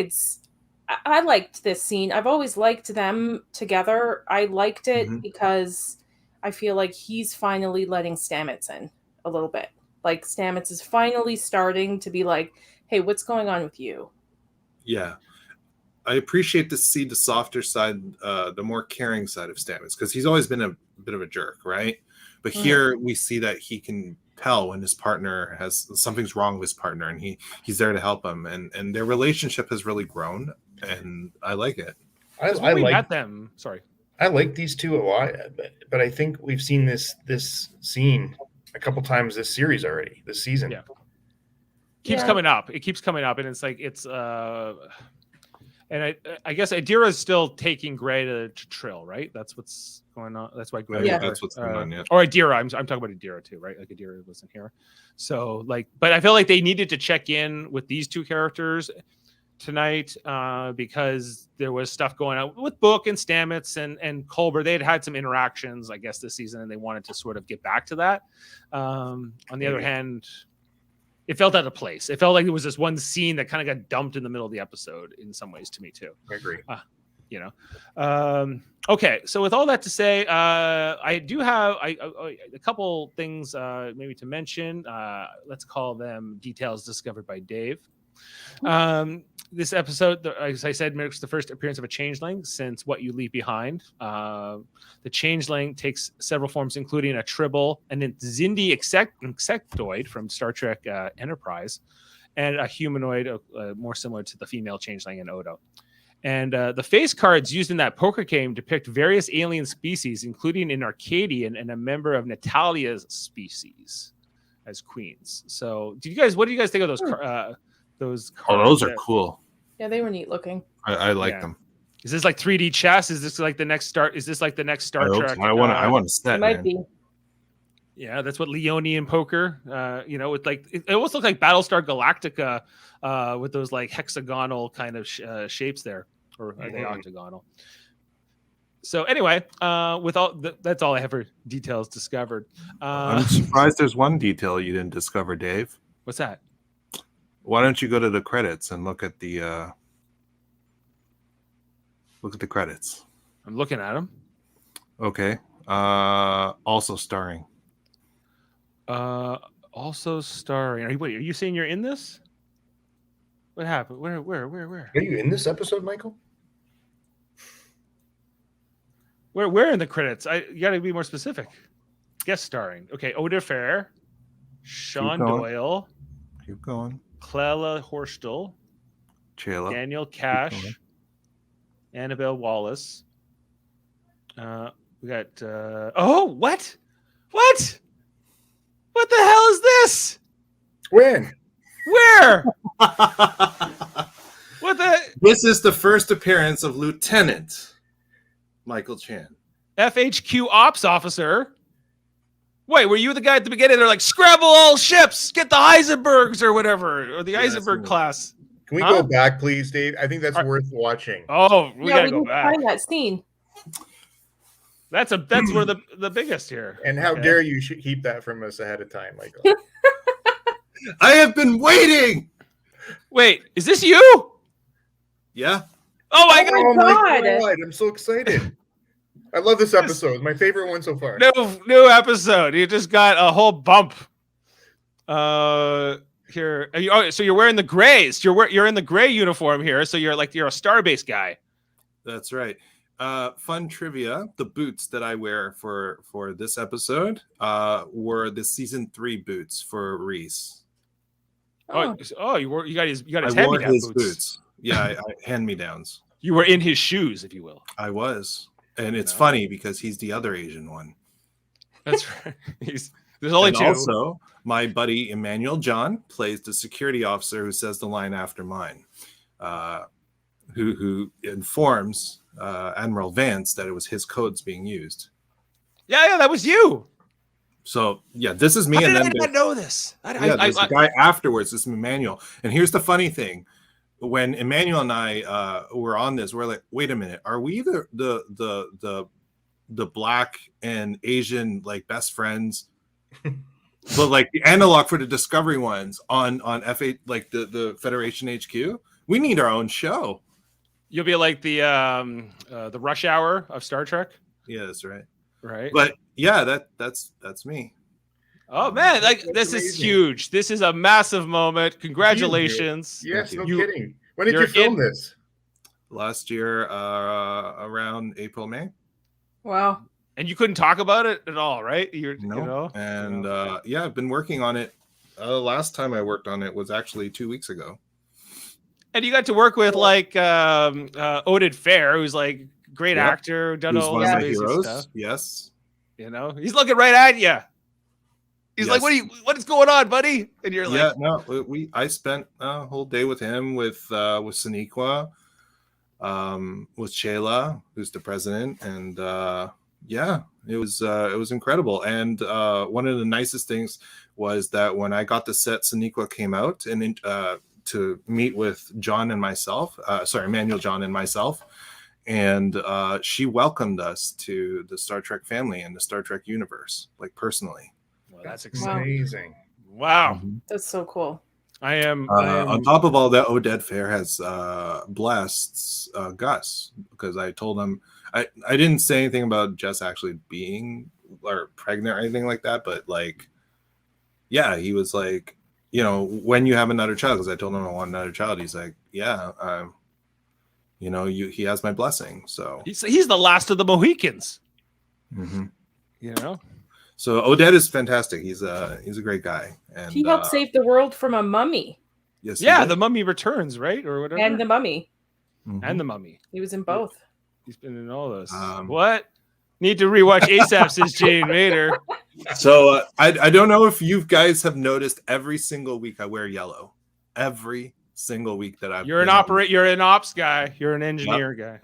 I liked this scene. I've always liked them together. I liked it because I feel like he's finally letting Stamets in a little bit. Like Stamets is finally starting to be like, hey, what's going on with you? Yeah. I appreciate to see the softer side, the more caring side of Stamets, because he's always been a bit of a jerk, right? But here we see that he can tell when his partner has something's wrong with his partner, and he's there to help him, and their relationship has really grown, and I like it. I like them. Sorry, I like these two a lot, but I think we've seen this scene a couple times this series already, this season. Yeah, keeps coming up. It keeps coming up, and it's like and I guess Adira is still taking Gray to Trill, right? That's what's going on. That's why Gray. Yeah, that's what's going on. Yeah. Or Adira. I'm talking about Adira too, right? Like Adira wasn't here, so like. But I feel like they needed to check in with these two characters tonight because there was stuff going on with Book and Stamets and Culber. They had some interactions, I guess, this season, and they wanted to sort of get back to that. On the other hand, it felt out of place. It felt like it was this one scene that kind of got dumped in the middle of the episode in some ways to me too. I agree. You know, okay. So with all that to say, I do have a couple things maybe to mention. Let's call them details discovered by Dave. This episode, as I said, marks the first appearance of a changeling since What You Leave Behind. The changeling takes several forms, including a tribble, an Xindi insectoid from Star Trek Enterprise, and a humanoid more similar to the female changeling in Odo. And the face cards used in that poker game depict various alien species, including an Arcadian and a member of Natalia's species as queens. So, what do you guys think of those? Those cards? Oh, those are cool. Yeah, they were neat looking. I like them. Is this like 3D chess? Is this like the next Star? Is this like the next Star Trek? I want to set. It might be. Yeah, that's what Leonian poker. You know, with like it almost looks like Battlestar Galactica, with those like hexagonal kind of shapes there, or are they octagonal? So anyway, with all that's all I have for details discovered. I'm surprised there's one detail you didn't discover, Dave. What's that? Why don't you go to the credits and look at the credits? I'm looking at them. Okay. Also starring. Also starring. Are you saying you're in this? What happened? Where? Are you in this episode, Michael? Where in the credits? You got to be more specific. Guest starring. Okay, Oda Fair, Sean Doyle. Keep going. Clela Horstel. Chayla. Daniel Cash. Annabelle Wallace. We got what? What? What the hell is this? When? Where? What the? This is the first appearance of Lieutenant Michael Chan. FHQ Ops Officer. Wait, were you the guy at the beginning? They're like, scramble all ships, get the Heisenbergs or whatever, or the Heisenberg class. Can we go back, please, Dave? I think that's worth watching. Oh, we gotta go back. Find that scene. That's where the biggest here. And how dare you keep that from us ahead of time, Michael? I have been waiting. Wait, is this you? Yeah. Oh my God! I'm so excited. I love this episode. My favorite one so far. New episode. You just got a whole bump. Here. So you're wearing the grays. You're in the gray uniform here. So you're a Starbase guy. That's right. Fun trivia: the boots that I wear for this episode were the season 3 boots for Reese. You got his I wore his boots. Yeah, hand me downs. You were in his shoes, if you will. I was, and it's funny because he's the other Asian one. That's right. There's only two. Also, my buddy Emmanuel John plays the security officer who says the line after mine, who informs Admiral Vance that it was his codes being used. Yeah, that was you. So yeah, this is me. I did not know this. There's a guy afterwards. This is Emmanuel, and here's the funny thing: when Emmanuel and I were on this, we're like, wait a minute, are we the Black and Asian like best friends? But like the analog for the Discovery ones on F8, like the Federation HQ, we need our own show. You'll be like the Rush Hour of Star Trek. Yeah, that's right. Right. But yeah, that's me. Oh man, this is huge. This is a massive moment. Congratulations. Yes, no kidding. When did you film this? Last year, around April, May. Wow. And you couldn't talk about it at all, right? I've been working on it. Last time I worked on it was actually 2 weeks ago. And you got to work with like Oded Fair, who's like great actor, done all this amazing stuff. Yes. You know, he's looking right at you. He's like, what is going on, buddy? And you're like, I spent a whole day with him, with Sonequa, with Shayla, who's the president, and it was incredible. And one of the nicest things was that when I got the set, Sonequa came out and to meet with John and myself, Emmanuel, John, and myself. And she welcomed us to the Star Trek family and the Star Trek universe, like personally. Well, that's exciting. Amazing. Wow. That's so cool. I am on top of all that, Oded Fair has blessed Gus, because I told him I didn't say anything about Jess actually being or pregnant or anything like that, but like, yeah, he was like, you know, when you have another child, because I told him I want another child, he's like, yeah, you know, he has my blessing. So he's the last of the Mohicans. Mm-hmm. You know. So Oded is fantastic. He's a great guy, and he helped save the world from a mummy. Yes. Yeah, the Mummy Returns, right, or whatever. And the Mummy. Mm-hmm. And the Mummy. He was in both. He's been in all those. What? Need to rewatch ASAP, says Jane Mater. So I don't know if you guys have noticed, every single week I wear yellow. Every single week that you're an ops guy. You're an engineer guy.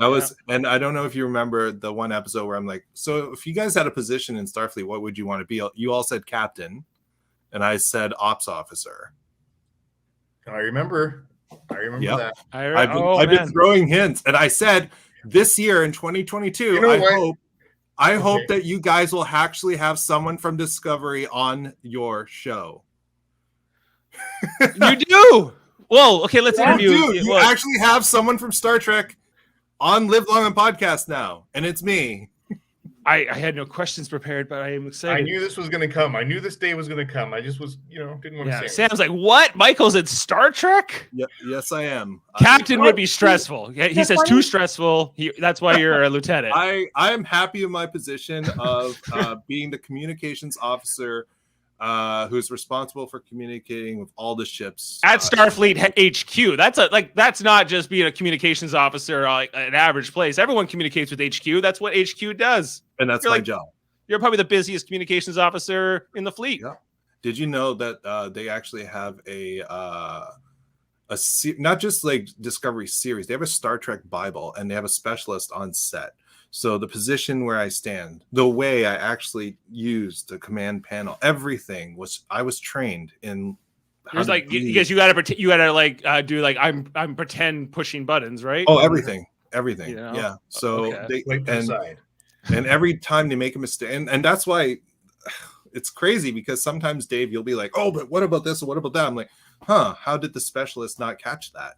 And I don't know if you remember the one episode where I'm like, so if you guys had a position in Starfleet, what would you want to be? You all said captain, and I said ops officer. I remember that. I've been throwing hints, and I said this year in 2022, I hope that you guys will actually have someone from Discovery on your show. You do. Well, okay, let's interview. You actually have someone from Star Trek on Live Long and Podcast now, and it's me. I had no questions prepared, but I am excited. I knew this was going to come. I knew this day was going to come. I just was, didn't want to say it. Sam's like, what? Michael's in Star Trek? Yes, I am. Captain would be stressful. Yeah, he says too stressful. That's why you're a lieutenant. I'm happy in my position of being the communications officer who's responsible for communicating with all the ships at Starfleet HQ. That's not just being a communications officer like an average place. Everyone communicates with HQ. That's what HQ does, and that's my job. You're probably the busiest communications officer in the fleet. Yeah. Did you know that they actually have not just like Discovery series? They have a Star Trek Bible, and they have a specialist on set. So the position where I stand, the way I actually used the command panel, everything I was trained in. It was like because you gotta do like I'm pretend pushing buttons, right? Oh, everything. Yeah. So and every time they make a mistake, and that's why it's crazy, because sometimes Dave, you'll be like, oh, but what about this or what about that? I'm like, how did the specialist not catch that?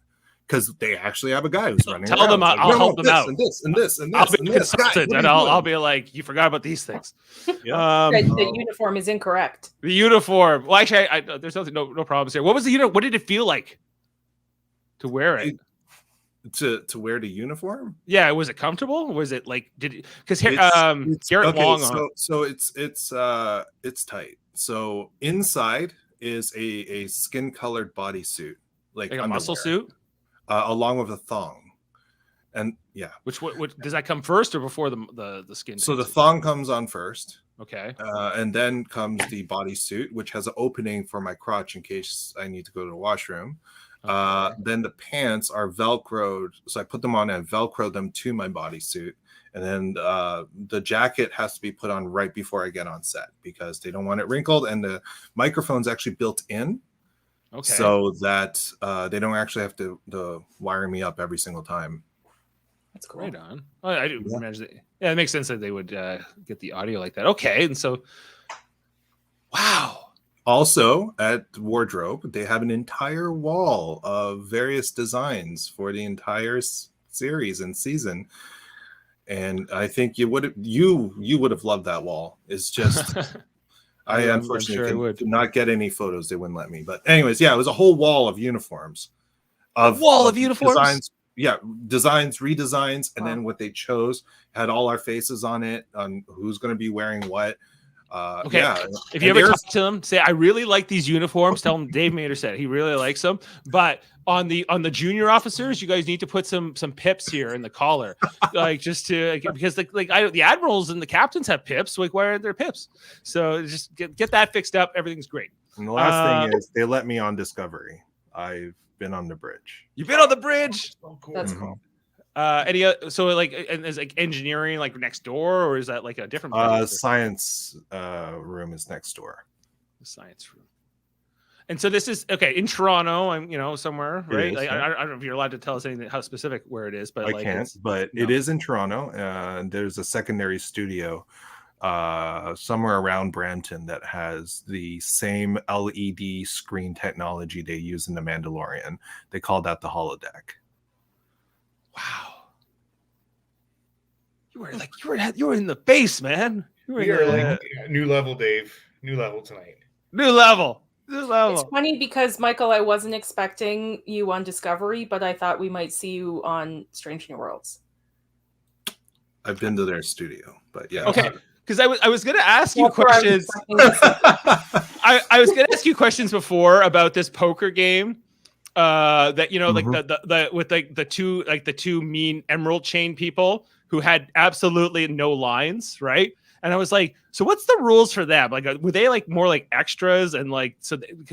Because they actually have a guy who's running. Tell them I'll help them out. And this and this and this. I'll be a consultant, and I'll be like, you forgot about these things. Yeah. The uniform is incorrect. The uniform. Well, actually, there's nothing, no problems here. What was the uniform? What did it feel like to wear it? To wear the uniform? Yeah, was it comfortable? Was it like because Garrett Long? So it's tight. So inside is a skin colored bodysuit, like a muscle suit. Along with a thong, and which does that come first or before the skin? So the thong comes on first, okay, and then comes the bodysuit, which has an opening for my crotch in case I need to go to the washroom. Okay. Then the pants are velcroed, so I put them on and velcro them to my bodysuit, and then the jacket has to be put on right before I get on set because they don't want it wrinkled, and the microphone's actually built in. Okay. So that they don't actually have to wire me up every single time. That's cool. Right on. Oh, I do imagine it makes sense that they would get the audio like that. Okay, and so, wow. Also, at wardrobe, they have an entire wall of various designs for the entire series and season. And I think you would have loved that wall. It's just. I unfortunately did not get any photos. They wouldn't let me. But anyways, it was a whole wall of uniforms. Of uniforms? Designs, designs, redesigns, and then what they chose had all our faces on it, on who's going to be wearing what. Okay. Yeah. If you ever talk to them, say, I really like these uniforms. Tell them Dave Mater said he really likes them. But on the junior officers, you guys need to put some pips here in the collar, like just to because the admirals and the captains have pips. Like, why aren't there pips? So just get that fixed up. Everything's great. And the last thing is they let me on Discovery. I've been on the bridge. You've been on the bridge. Oh, cool. That's cool. So like, and is like engineering like next door, or is that like a different science room is next door. The science room. And so this is okay in Toronto. I'm somewhere, right? Is, I don't know if you're allowed to tell us anything how specific where it is, but I can't. But it is in Toronto. There's a secondary studio somewhere around Brampton that has the same LED screen technology they use in The Mandalorian. They call that the holodeck. Wow. You were in the base, man. We are like new level, Dave. New level tonight. New level. It's funny because Michael, I wasn't expecting you on Discovery, but I thought we might see you on Strange New Worlds. I've been to their studio, but yeah. Okay. Because I was going to ask you questions. I was going to ask you questions before about this poker game. That like the with like the two mean emerald chain people who had absolutely no lines, right? And I was like, so what's the rules for them? Like, were they like more like extras and like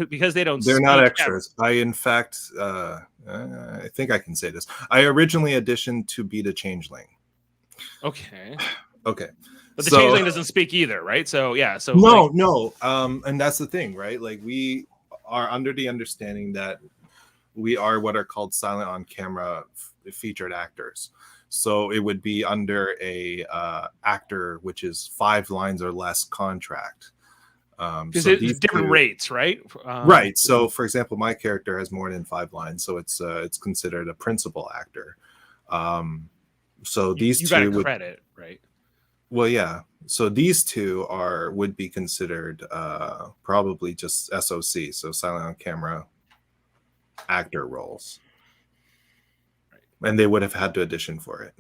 because they're not extras. I in fact, I think I can say this. I originally auditioned to be the changeling. Okay. Okay. But the changeling doesn't speak either, right? So yeah. So no. And that's the thing, right? Like we are under the understanding that we are what are called silent on camera featured actors. So it would be under a actor, which is 5 lines or less contract. Because it's different rates, right? Right. So for example, my character has more than 5 lines. So it's considered a principal actor. So these you two got a credit, right? Well, yeah. So these two would be considered probably just SOC, so silent on camera actor roles, and they would have had to audition for it.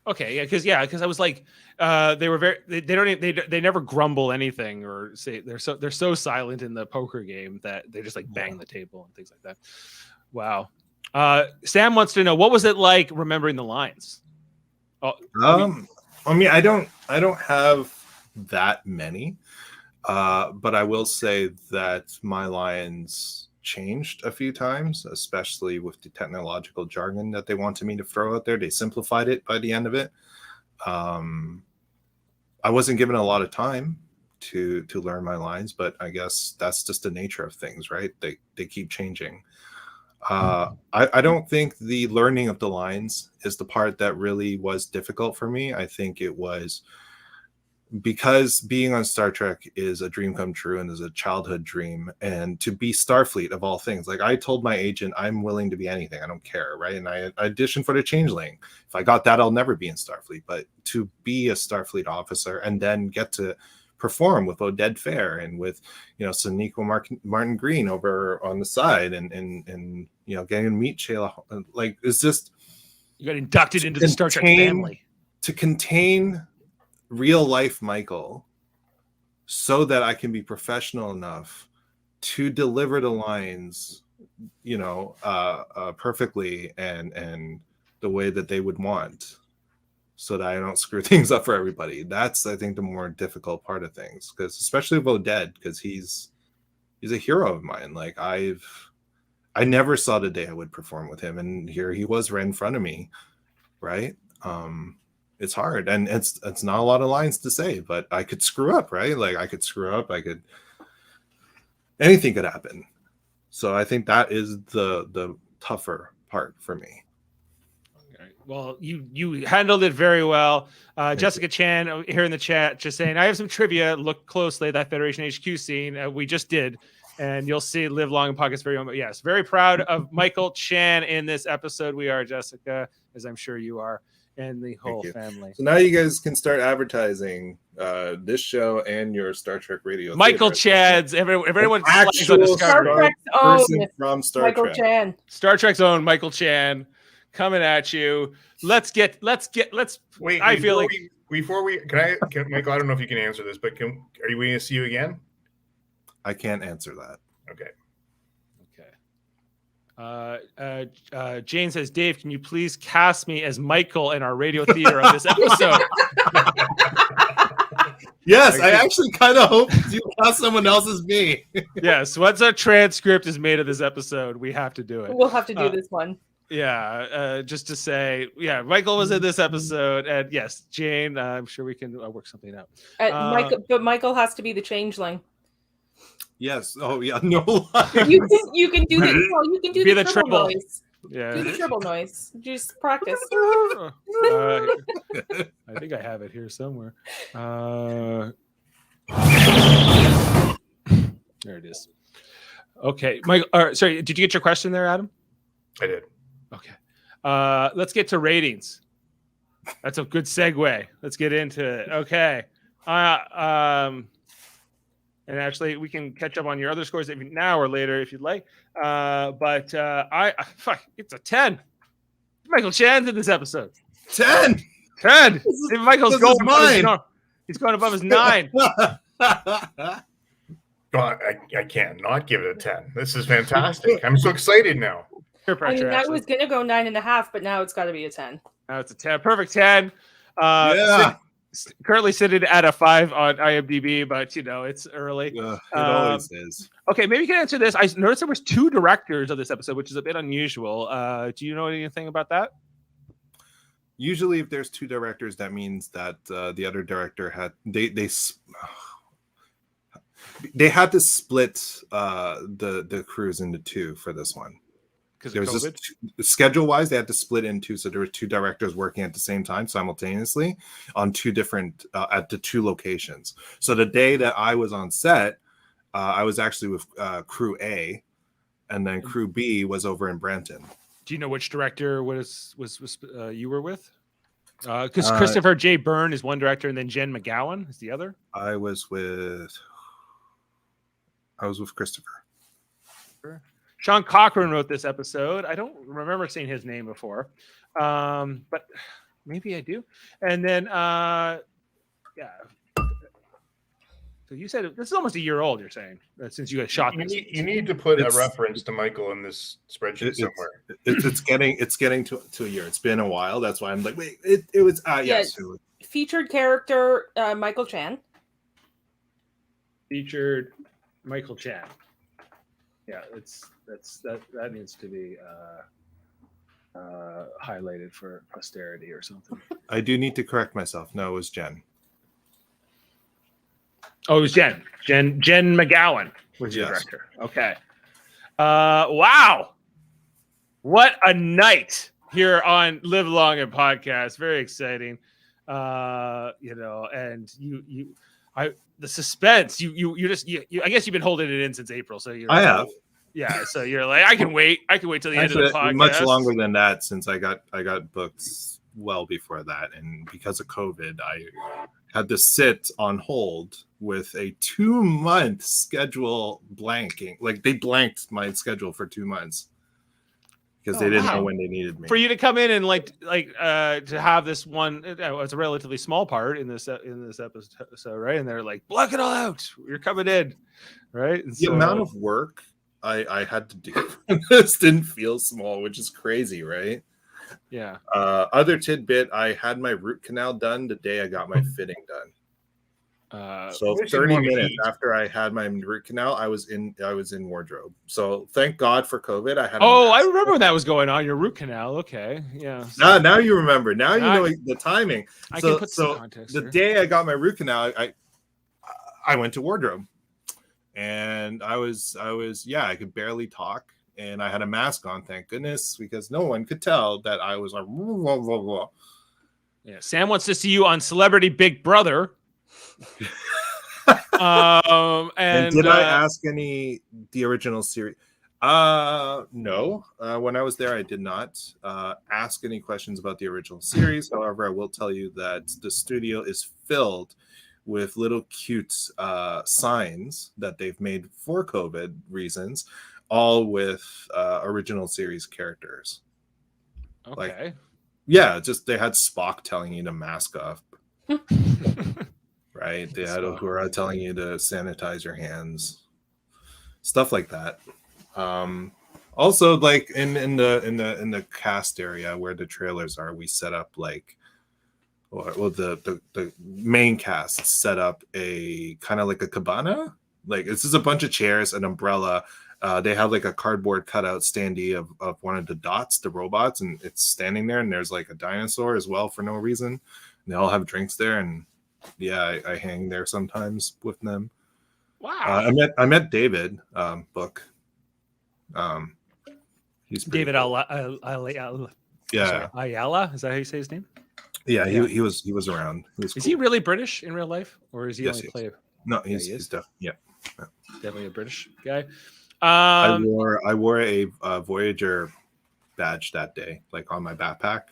Okay, because I was like, they were they never grumble anything or say they're so silent in the poker game that they just like bang the table and things like that. Wow. Sam wants to know, what was it like remembering the lines? I mean, I don't have that many, but I will say that my lines changed a few times, especially with the technological jargon that they wanted me to throw out there. They simplified it by the end of it. I wasn't given a lot of time to learn my lines, but I guess that's just the nature of things, right? They keep changing. I don't think the learning of the lines is the part that really was difficult for me. I think it was because being on Star Trek is a dream come true and is a childhood dream, and to be Starfleet of all things. Like, I told my agent, I'm willing to be anything. I don't care, right? And I auditioned for the Changeling. If I got that, I'll never be in Starfleet. But to be a Starfleet officer and then get to perform with Oded Fair and with, Sonequa Martin Green over on the side, and getting to meet Shayla, like, it's just, you got inducted into the Star Trek family. To contain real life Michael so that I can be professional enough to deliver the lines, perfectly and the way that they would want, so that I don't screw things up for everybody. That's, I think, the more difficult part of things, because especially with Oded, because he's a hero of mine. Like, I never saw the day I would perform with him, and here he was right in front of me, right? It's hard, and it's not a lot of lines to say, but I could screw up, right? Like, I could screw up, anything could happen. So I think that is the tougher part for me. Well, you handled it very well. Jessica Chan here in the chat just saying, I have some trivia. Look closely at that Federation HQ scene. We just did, and you'll see Live Long and Pockets very well. Yes, very proud of Michael Chan in this episode. We are, Jessica, as I'm sure you are, and the whole family. So now you guys can start advertising this show and your Star Trek radio. Michael Chan's, everyone actual Star Trek's own from Star Michael Trek. Chan. Star Trek's own Michael Chan coming at you. Let's wait. I feel like before we can Michael, I don't know if you can answer this, but are you going to see you again? I can't answer that. Okay. Jane says, Dave, can you please cast me as Michael in our radio theater of this episode? Yes, I actually kind of hope you cast someone else as me. Yes, once a transcript is made of this episode, we have to do it. We'll have to do this one. Yeah, just to say, Michael was in this episode, and yes, Jane, I'm sure we can work something out. Michael has to be the changeling. Yes. Oh, yeah. No. You can do the you can do the triple noise. Yeah. Do the triple noise. Just practice. I think I have it here somewhere. There it is. Okay, Michael. Sorry, did you get your question there, Adam? I did. Okay. Let's get to ratings. That's a good segue. Let's get into it. Okay. And actually, we can catch up on your other scores now or later if you'd like. But it's a 10. Michael Chan's in this episode. 10. Michael's going above he's going above his 9. I can't not give it a 10. This is fantastic. I'm so excited now. I was going to go 9.5, but now it's got to be a 10. Now it's a 10. Perfect 10. Yeah. Currently sitting at a 5 on IMDb, but it's early. It always is. Okay, maybe you can answer this. I noticed there was 2 directors of this episode, which is a bit unusual. Do you know anything about that? Usually, if there's 2 directors, that means that the other director had they had to split the crews into 2 for this one. There was just schedule-wise, they had to split in 2, so there were 2 directors working at the same time simultaneously on 2 different at the 2 locations. So the day that I was on set, I was actually with crew A, and then crew B was over in Brampton. Do you know which director was you were with? Because Christopher J. Byrne is one director, and then Jen McGowan is the other. I was with Christopher. Sean Cochran wrote this episode. I don't remember seeing his name before, but maybe I do. And then, yeah. So you said this is almost a year old. You're saying since you got shot. You need to put a reference to Michael in this spreadsheet somewhere. It's getting to a year. It's been a while. That's why I'm like, wait. It was yes. It was. Featured character Michael Chan. Featured Michael Chan. Yeah, that needs to be highlighted for posterity or something. I do need to correct myself. No, it was Jen. Oh, it was Jen. Jen McGowan was your director. Okay. Wow. What a night here on Live Long and Podcast. Very exciting. And the suspense. I guess you've been holding it in since April. So I have. Yeah. So you're like, I can wait till the end of the podcast. Much longer than that, since I got booked well before that, and because of COVID, I had to sit on hold with a 2-month schedule blanking. Like they blanked my schedule for 2 months because they didn't know when they needed me. For you to come in and to have this one, it's a relatively small part in this episode, right? And they're like, block it all out. You're coming in, right? And the amount of work I had to do this didn't feel small, which is crazy, right? Yeah. Other tidbit: I had my root canal done the day I got my fitting done. So 30 minutes after I had my root canal, I was in wardrobe. So thank God for COVID. I had. I remember when that was going on. Your root canal. Okay. Yeah. Now you remember. Now you know the timing. I can put some context. The day I got my root canal, I went to wardrobe, and I could barely talk. And I had a mask on, thank goodness, because no one could tell that I was like, blah, blah, blah. Yeah. Sam wants to see you on Celebrity Big Brother. And did I ask the original series? No. When I was there, I did not ask any questions about the original series. However, I will tell you that the studio is filled with little cute signs that they've made for COVID reasons, all with original series characters. Okay. Just they had Spock telling you to mask up. Right? They had Uhura telling you to sanitize your hands. Stuff like that. Also, like in the cast area where the trailers are, we set up the main cast set up a kind of like a cabana. Like this is a bunch of chairs, an umbrella. They have like a cardboard cutout standee of one of the dots, the robots, and it's standing there. And there's like a dinosaur as well for no reason. And they all have drinks there, and I hang there sometimes with them. Wow! I met David Book. He's David cool. Ayala. Is that how you say his name? Yeah, he was around. Is he really British in real life, or is he only play? No, he's definitely a British guy. I wore a Voyager badge that day, like on my backpack,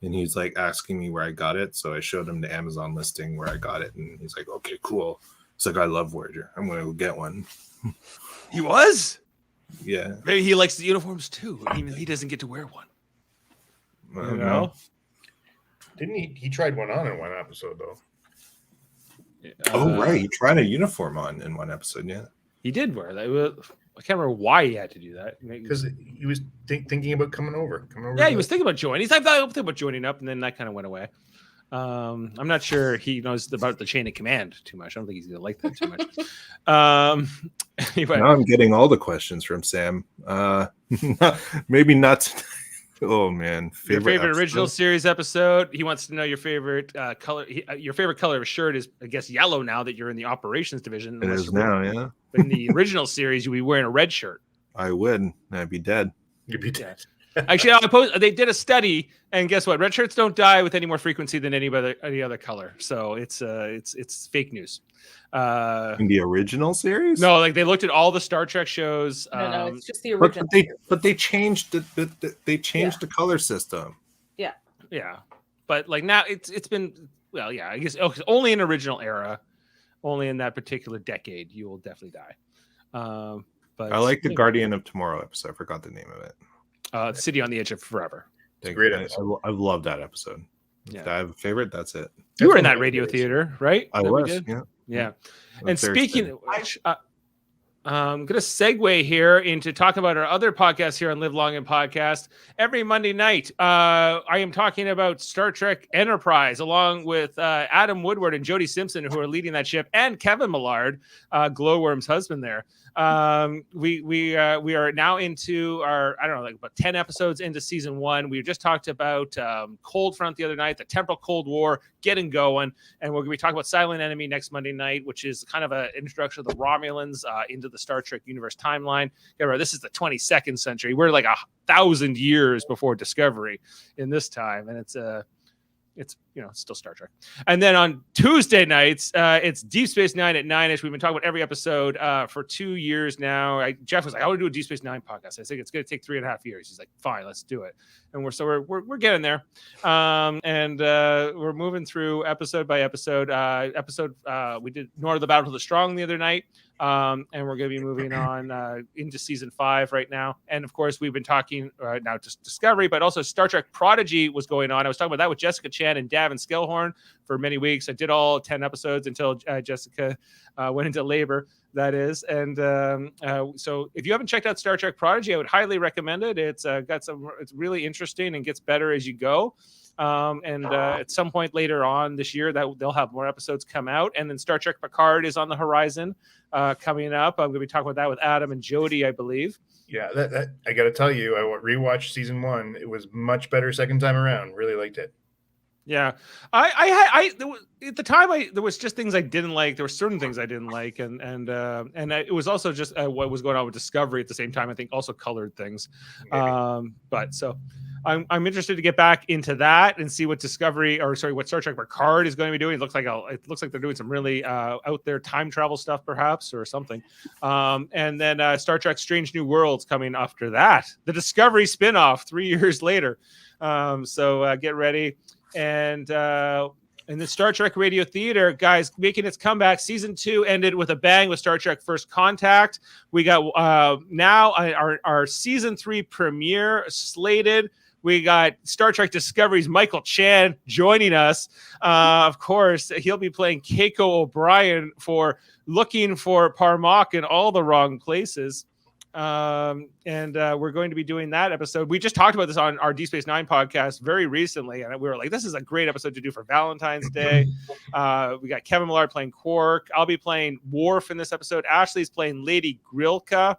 and he's like asking me where I got it. So I showed him the Amazon listing where I got it, and he's like, "Okay, cool." He's like, "I love Voyager. I'm gonna go get one." He was. Yeah. Maybe he likes the uniforms too, even though he doesn't get to wear one. I don't know. Didn't he? He tried one on in one episode though. Right. He tried a uniform on in one episode. Yeah. He did wear that. I can't remember why he had to do that. Because he was thinking about coming over. Yeah, he was thinking about joining. He's like, I think about joining up, and then that kind of went away. I'm not sure he knows about the chain of command too much. I don't think he's gonna like that too much. Anyway. Now I'm getting all the questions from Sam. Maybe not. Oh man, your favorite original series episode. He wants to know your favorite color. Your favorite color of shirt is, I guess, yellow now that you're in the operations division. It is now, yeah. But in the original series, you'd be wearing a red shirt. I would. I'd be dead. You'd be dead. Actually, they did a study, and guess what? Red shirts don't die with any more frequency than any other color. So it's fake news. In the original series? No, like they looked at all the Star Trek shows. No, it's just the original. But they changed the color system. Yeah. Yeah. but like now it's been, well, yeah, I guess only in original era, only in that particular decade, you will definitely die. But I like the Guardian of Tomorrow episode. I forgot the name of it. City on the Edge of Forever. It's a great episode. I love that episode. Yeah. If I have a favorite, that's it. You were in that radio theater, right? I was. Yeah. And speaking of which, I'm going to segue here into talking about our other podcast here on Live Long and Podcast. Every Monday night, I am talking about Star Trek Enterprise along with Adam Woodward and Jody Simpson, who are leading that ship, and Kevin Millard, Glowworm's husband there. We are now into our, I don't know, like about 10 episodes into season 1. We just talked about Cold Front the other night, the Temporal Cold War getting going, and we're going to be talking about Silent Enemy next Monday night, which is kind of an introduction of the Romulans into the Star Trek universe timeline. Remember, this is the 22nd century. We're like 1,000 years before Discovery in this time, and it's still Star Trek. And then on Tuesday nights, it's Deep Space Nine at 9ish. We've been talking about every episode for 2 years now. Jeff was like, I want to do a Deep Space Nine podcast. I think it's going to take 3.5 years. He's like, fine, let's do it. And we're getting there. And we're moving through episode by episode. We did Nor of the Battle of the Strong the other night. And we're going to be moving on into season 5 right now. And of course, we've been talking now just Discovery, but also Star Trek Prodigy was going on. I was talking about that with Jessica Chan and Davin Skellhorn for many weeks. I did all 10 episodes until Jessica went into labor, that is. And so if you haven't checked out Star Trek Prodigy, I would highly recommend it. It's really interesting and gets better as you go. At some point later on this year, that they'll have more episodes come out, and then Star Trek Picard is on the horizon coming up. I'm going to be talking about that with Adam and Jody, I believe. Yeah, that I got to tell you, I rewatched season 1. It was much better second time around. Really liked it. Yeah, I at the time there was just things I didn't like. There were certain things I didn't like, and it was also just what was going on with Discovery at the same time. I think also colored things. But so I'm interested to get back into that and see what what Star Trek Picard is going to be doing. It looks like they're doing some really out there time travel stuff, perhaps, or something. And then Star Trek Strange New Worlds coming after that. The Discovery spinoff 3 years later. So get ready. And in the Star Trek Radio Theater, guys, making its comeback. Season 2 ended with a bang with Star Trek First Contact. We got now our season 3 premiere slated. We got Star Trek Discovery's Michael Chan joining us. Of course, he'll be playing Keiko O'Brien for looking for Parmak in all the wrong places. We're going to be doing that episode. We just talked about this on our Deep Space Nine podcast very recently, and we were like, this is a great episode to do for Valentine's Day. We got Kevin Millard playing Quark. I'll be playing Worf in this episode. Ashley's playing Lady Grilka.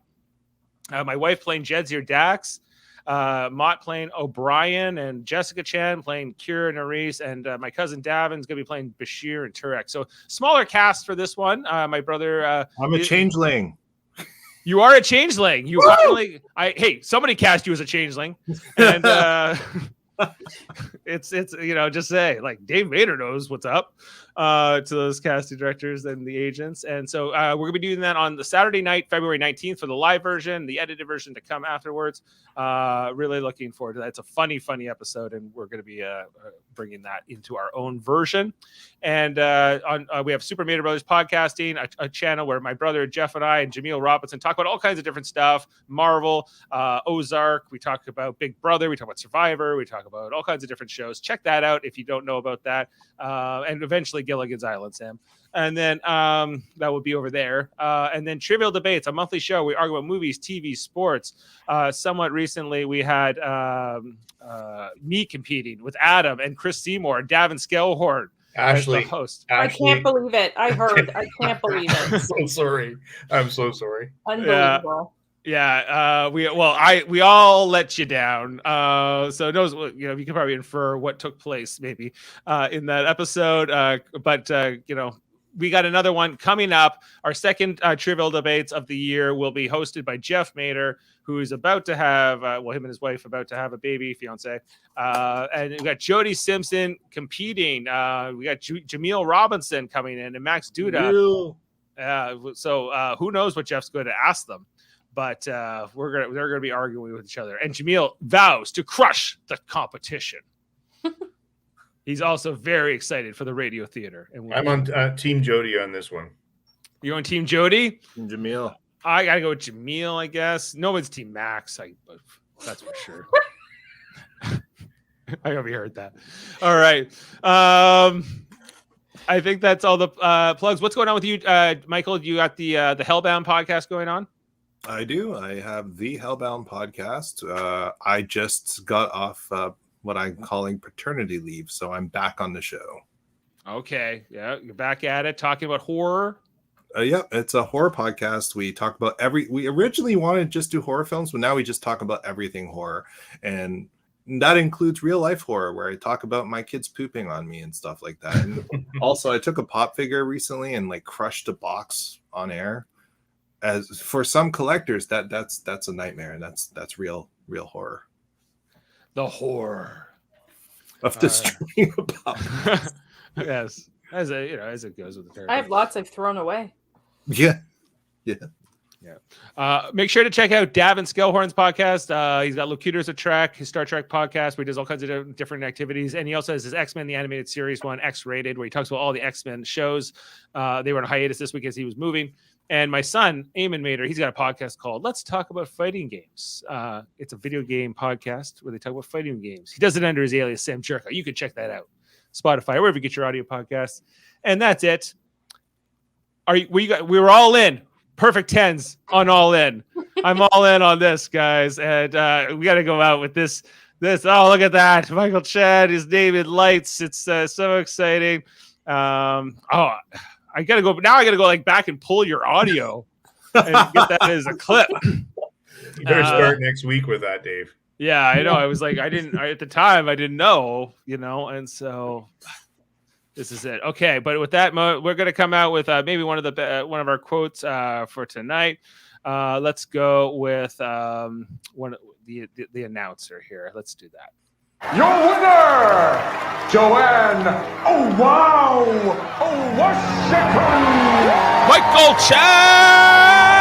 My wife playing Jedzir Dax. Mott playing O'Brien, and Jessica Chan playing Kira Nerys, and my cousin Davin's going to be playing Bashir and Turek. So smaller cast for this one. My brother... I'm a changeling. You are a changeling. You finally, hey, somebody cast you as a changeling, and it's just say like Dave Vader knows what's up to those casting directors and the agents, and so we're gonna be doing that on the Saturday night, February 19th, for the live version, the edited version to come afterwards. Really looking forward to that. It's a funny episode, and we're gonna be bringing that into our own version. And we have Super Mario Brothers Podcasting, a channel where my brother Jeff and I and Jaemeel Robinson talk about all kinds of different stuff. Marvel, Ozark. We talk about Big Brother. We talk about Survivor. We talk about all kinds of different shows. Check that out if you don't know about that. And eventually Gilligan's Island, Sam. And then that will be over there. And then Trivial Debates, a monthly show. We argue about movies, TV, sports. Somewhat recently, we had me competing with Adam and Chris Seymour and Davin Skellhorn. Ashley, as the host. I can't believe it. I heard. I can't believe it. I'm so sorry. I'm so sorry. Unbelievable. Yeah. We all let you down. So knows, you can probably infer what took place maybe in that episode. But we got another one coming up. Our second Trivial Debates of the year will be hosted by Jeff Mader, who is about to have, him and his wife about to have a baby, fiance. And we got Jody Simpson competing. We got Jaemeel Robinson coming in and Max Duda. So who knows what Jeff's going to ask them. But they're going to be arguing with each other. And Jaemeel vows to crush the competition. He's also very excited for the radio theater. And I'm on Team Jody on this one. You're on Team Jody? Team Jaemeel. I gotta go with Jaemeel, I guess. No one's Team Max. That's for sure. I hope you heard that. All right. I think that's all the plugs. What's going on with you, Michael? You got the Hellbound podcast going on? I do. I have the Hellbound podcast. I just got off what I'm calling paternity leave, so I'm back on the show. Okay. Yeah, you're back at it, talking about horror. Yeah, it's a horror podcast. We talk about we originally wanted to just do horror films, but now we just talk about everything horror. And that includes real life horror, where I talk about my kids pooping on me and stuff like that. And also, I took a pop figure recently and crushed a box on air. As for some collectors, that's a nightmare, and that's real horror. The horror of destroying a pop. Yes, as it goes with the territory. I have lots I've thrown away. Yeah. Make sure to check out Davin Skellhorn's podcast. He's got Locutors of Trek, his Star Trek podcast, where he does all kinds of different activities. And he also has his X-Men, the animated series one, X-Rated, where he talks about all the X-Men shows. They were on hiatus this week as he was moving. And my son, Eamon Mater, he's got a podcast called Let's Talk About Fighting Games. It's a video game podcast where they talk about fighting games. He does it under his alias, Sam Jerka. You can check that out. Spotify, wherever you get your audio podcasts. And that's it. We were all in. Perfect 10s on All In. I'm all in on this, guys. And we got to go out with this. Oh, look at that. Michael Chad is David Lights. It's so exciting. I got to go. Now I got to go back and pull your audio and get that as a clip. You better start next week with that, Dave. Yeah, I know. I was like, at the time, I didn't know, and so this is it. Okay, but with that, we're going to come out with maybe one of our quotes for tonight. Let's go with the announcer here. Let's do that. Your winner, Joanne. Oh wow! Oh, Washington. Michael Chan.